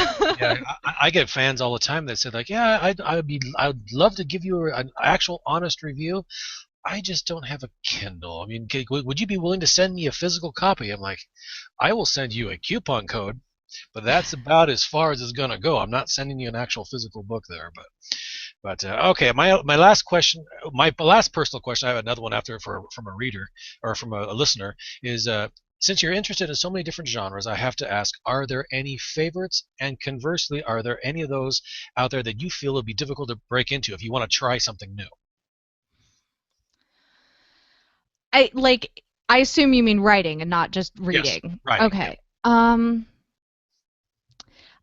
Yeah, I get fans all the time that say like, yeah, I'd love to give you an actual honest review. I just don't have a Kindle. I mean, would you be willing to send me a physical copy? I'm like, I will send you a coupon code, but that's about as far as it's gonna go. I'm not sending you an actual physical book there. But okay, my last question, my last personal question. I have another one after from a reader or from a listener is since you're interested in so many different genres, I have to ask: are there any favorites? And conversely, are there any of those out there that you feel would be difficult to break into if you want to try something new? I like I assume you mean writing and not just Yes, reading. writing. Yeah. Okay.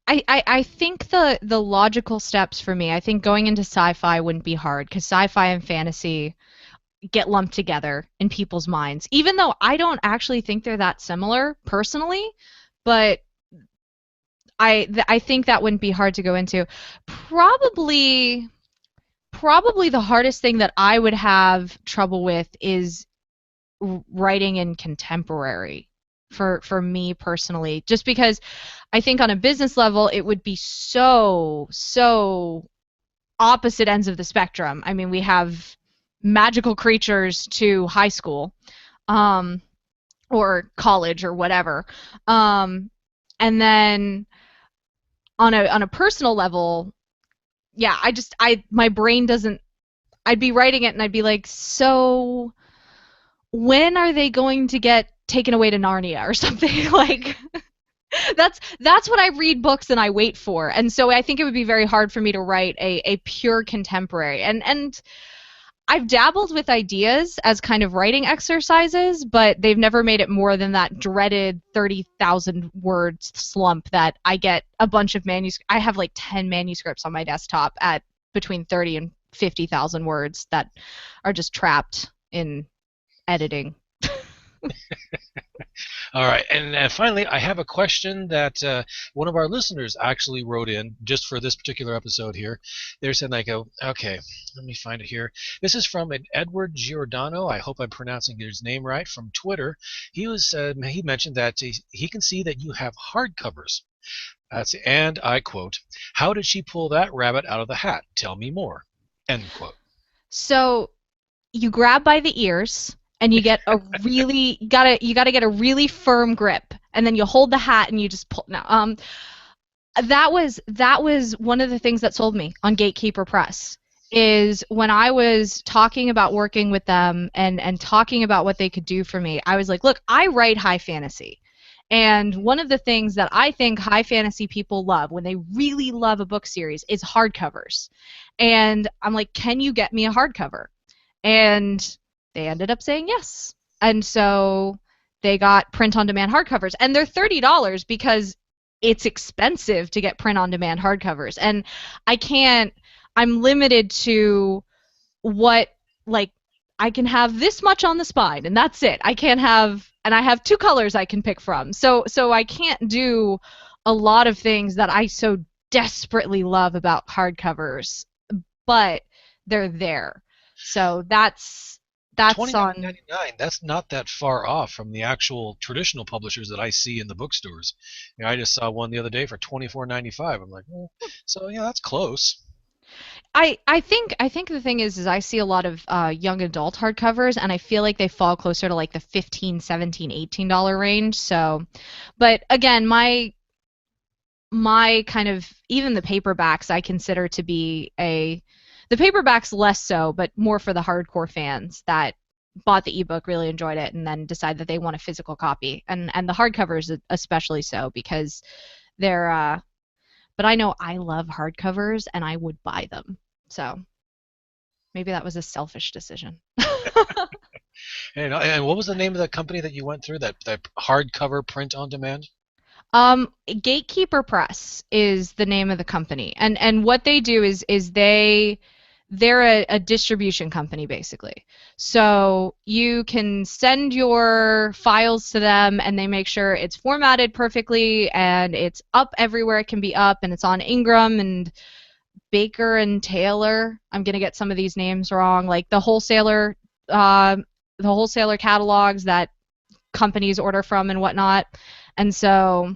I think the logical steps for me, I think going into sci-fi wouldn't be hard because sci-fi and fantasy get lumped together in people's minds, even though I don't actually think they're that similar personally, but I think that wouldn't be hard to go into. Probably probably the hardest thing that I would have trouble with is writing in contemporary for me personally, just because I think on a business level it would be so opposite ends of the spectrum. I mean, we have magical creatures to high school, um, or college or whatever, and then on a personal level, yeah, I my brain doesn't. I'd be writing it and I'd be like, so when are they going to get taken away to Narnia or something? Like that's what I read books and I wait for. And so I think it would be very hard for me to write a pure contemporary. And I've dabbled with ideas as kind of writing exercises, but they've never made it more than that dreaded 30,000 words slump that I get a bunch of manuscripts. I have like 10 manuscripts on my desktop at between 30 and 50,000 words that are just trapped in editing. All right, and finally, I have a question that one of our listeners actually wrote in just for this particular episode here. They're saying, like, oh, okay, let me find it here. This is from an Edward Giordano. I hope I'm pronouncing his name right. From Twitter, he mentioned that he can see that you have hardcovers. And I quote, "How did she pull that rabbit out of the hat? Tell me more." End quote. So you grab by the ears and you get a really you gotta get a really firm grip, and then you hold the hat and you just pull. No, that was one of the things that sold me on Gatekeeper Press is when I was talking about working with them and talking about what they could do for me. I was like, look, I write high fantasy. And one of the things that I think high fantasy people love when they really love a book series is hardcovers. And I'm like, can you get me a hardcover? And they ended up saying yes. And so they got print on demand hardcovers. And they're $30 because it's expensive to get print on demand hardcovers. And I can't, I'm limited to what, like, I can have this much on the spine and that's it. I can't have, and I have two colors I can pick from. So I can't do a lot of things that I so desperately love about hardcovers, but they're there. So that's on. $29.99. That's not that far off from the actual traditional publishers that I see in the bookstores. I just saw one the other day for $24.95. I'm like, so yeah, that's close. I think the thing is I see a lot of young adult hardcovers, and I feel like they fall closer to like the 15, 17, $18 range. So, but again, my kind of, even the paperbacks I consider to be the paperbacks less so, but more for the hardcore fans that bought the ebook, really enjoyed it, and then decide that they want a physical copy. And the hardcovers especially so, because they're but I know I love hardcovers and I would buy them. So maybe that was a selfish decision. And what was the name of the company that you went through, that hardcover print on demand? Gatekeeper Press is the name of the company, and what they do is they're a distribution company basically. So you can send your files to them, and they make sure it's formatted perfectly and it's up everywhere it can be up, and it's on Ingram and Baker and Taylor. I'm gonna get some of these names wrong, like the wholesaler catalogs that companies order from and whatnot. And so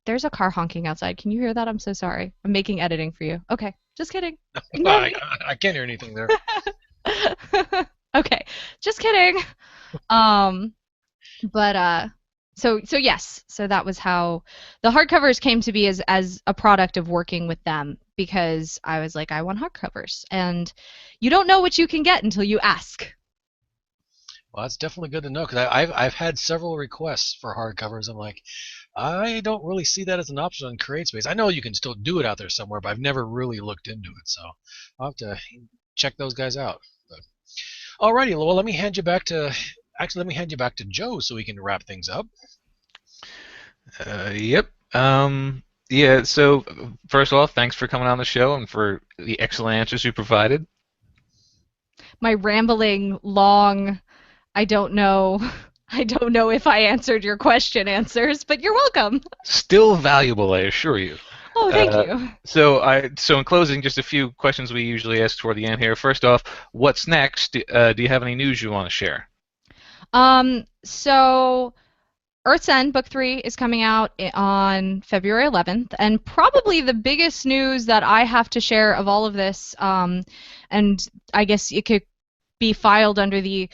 there's a car honking outside. Can you hear that? I'm so sorry. I'm making editing for you. Okay, just kidding. Well, I can't hear anything there. Okay, just kidding. But so yes, so that was how the hardcovers came to be, as a product of working with them, because I was like, I want hardcovers, and you don't know what you can get until you ask. Well, that's definitely good to know, because I've had several requests for hardcovers. I'm like, I don't really see that as an option on CreateSpace. I know you can still do it out there somewhere, but I've never really looked into it, so I'll have to check those guys out. But, alrighty, well, let me hand you back to Joe so we can wrap things up. Yep. Yeah, so first of all, thanks for coming on the show and for the excellent answers you provided. My rambling, long, I don't know if I answered your question answers, but you're welcome. Still valuable, I assure you. Oh, thank you. So in closing, just a few questions we usually ask toward the end here. First off, what's next? Do you have any news you want to share? So Earth's End Book 3 is coming out on February 11th, and probably the biggest news that I have to share of all of this, and I guess it could be filed under the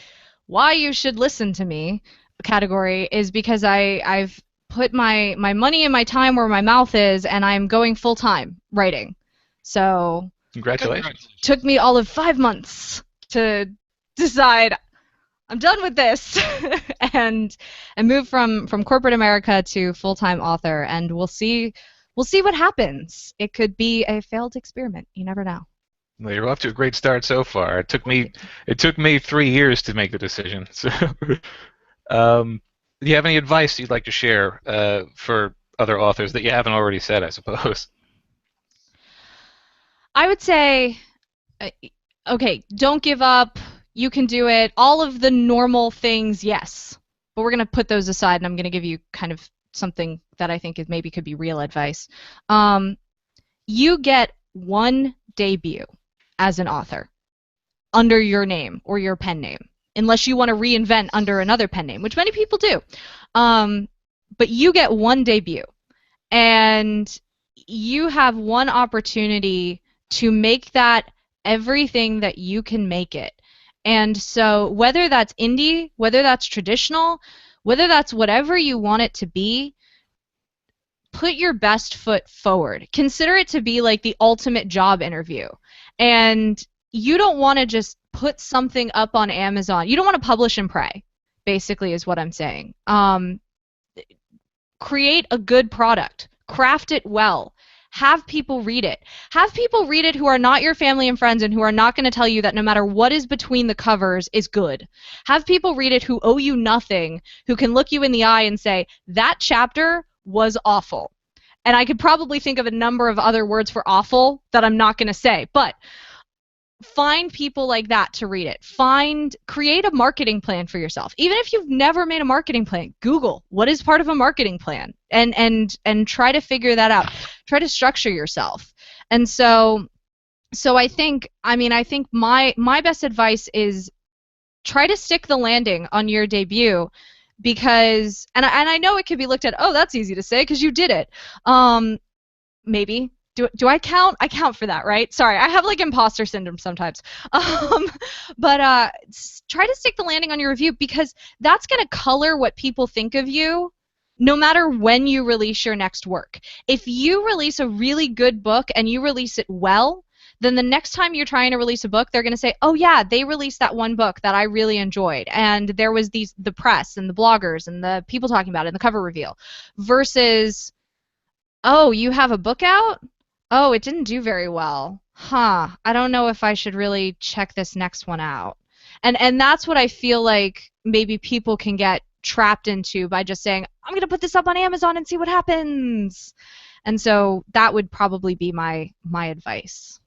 why you should listen to me category, is because I've put my money and my time where my mouth is, and I'm going full-time writing. So Congratulations. took me all of 5 months to decide I'm done with this and move from corporate America to full-time author, and we'll see what happens. It could be a failed experiment. You never know. Well, you're off to a great start so far. It took me 3 years to make the decision. So, do you have any advice you'd like to share for other authors that you haven't already said, I suppose? I would say, okay, don't give up. You can do it. All of the normal things, yes. But we're going to put those aside, and I'm going to give you kind of something that I think maybe could be real advice. You get one debut as an author under your name or your pen name, unless you want to reinvent under another pen name, which many people do. But you get one debut, and you have one opportunity to make that everything that you can make it. And so whether that's indie, whether that's traditional, whether that's whatever you want it to be, put your best foot forward. Consider it to be like the ultimate job interview. And you don't want to just put something up on Amazon. You don't want to publish and pray, basically, is what I'm saying. Create a good product. Craft it well. Have people read it. Have people read it who are not your family and friends and who are not going to tell you that no matter what is between the covers is good. Have people read it who owe you nothing, who can look you in the eye and say, that chapter was awful. And I could probably think of a number of other words for awful that I'm not going to say. But find people like that to read it. Create a marketing plan for yourself. Even if you've never made a marketing plan, Google what is part of a marketing plan and try to figure that out. Try to structure yourself. And so I think my best advice is try to stick the landing on your debut, because and I know it could be looked at, oh, that's easy to say because you did it. Maybe do I count? I count for that, right? Sorry, I have like imposter syndrome sometimes. But try to stick the landing on your review, because that's going to color what people think of you no matter when you release your next work. If you release a really good book and you release it well, then the next time you're trying to release a book, they're going to say, oh yeah, they released that one book that I really enjoyed, and there was the press and the bloggers and the people talking about it and the cover reveal, versus, oh, you have a book out? Oh, it didn't do very well. Huh, I don't know if I should really check this next one out. And that's what I feel like maybe people can get trapped into by just saying, I'm going to put this up on Amazon and see what happens. And so that would probably be my advice.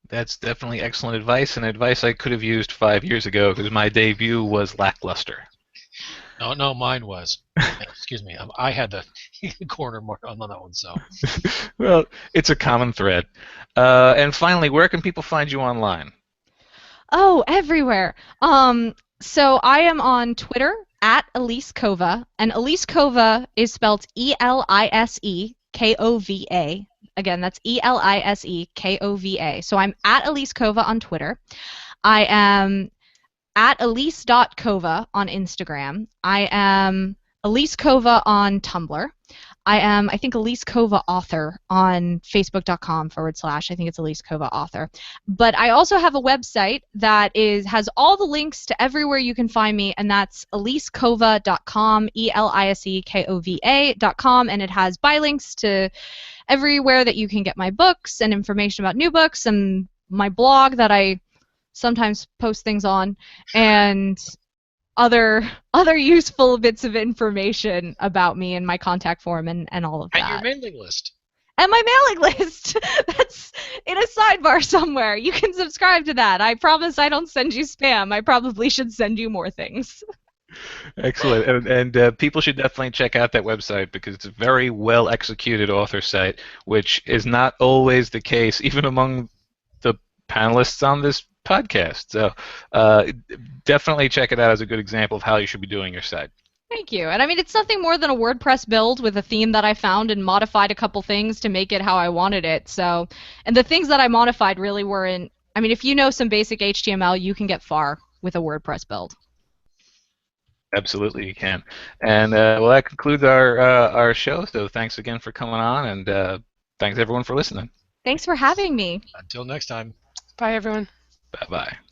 That's definitely excellent advice, and advice I could have used 5 years ago because my debut was lackluster. No, mine was. Excuse me. I had the corner mark on that one, so. Well, it's a common thread. And finally, where can people find you online? Oh, everywhere. So I am on Twitter at Elise Kova, and Elise Kova is spelled Elisekova. Again, that's Elisekova. So I'm at Elise Kova on Twitter. I am at Elise.Kova on Instagram. I am Elise Kova on Tumblr. I am, I think, Elise Kova author on Facebook.com / I think it's Elise Kova author. But I also have a website that has all the links to everywhere you can find me, and that's elisekova.com, Elisekova.com, and it has bylinks to everywhere that you can get my books and information about new books and my blog that I sometimes post things on, and other useful bits of information about me and my contact form and all of that. And your mailing list. And my mailing list. That's in a sidebar somewhere. You can subscribe to that. I promise I don't send you spam. I probably should send you more things. Excellent. And people should definitely check out that website because it's a very well executed author site, which is not always the case, even among the panelists on this podcast. So definitely check it out as a good example of how you should be doing your site. Thank you. And I mean, it's nothing more than a WordPress build with a theme that I found and modified a couple things to make it how I wanted it. So, and the things that I modified really weren't, I mean, if you know some basic HTML, you can get far with a WordPress build. Absolutely, you can. And well, that concludes our show. So thanks again for coming on, and thanks everyone for listening. Thanks for having me. Until next time. Bye, everyone. Bye-bye.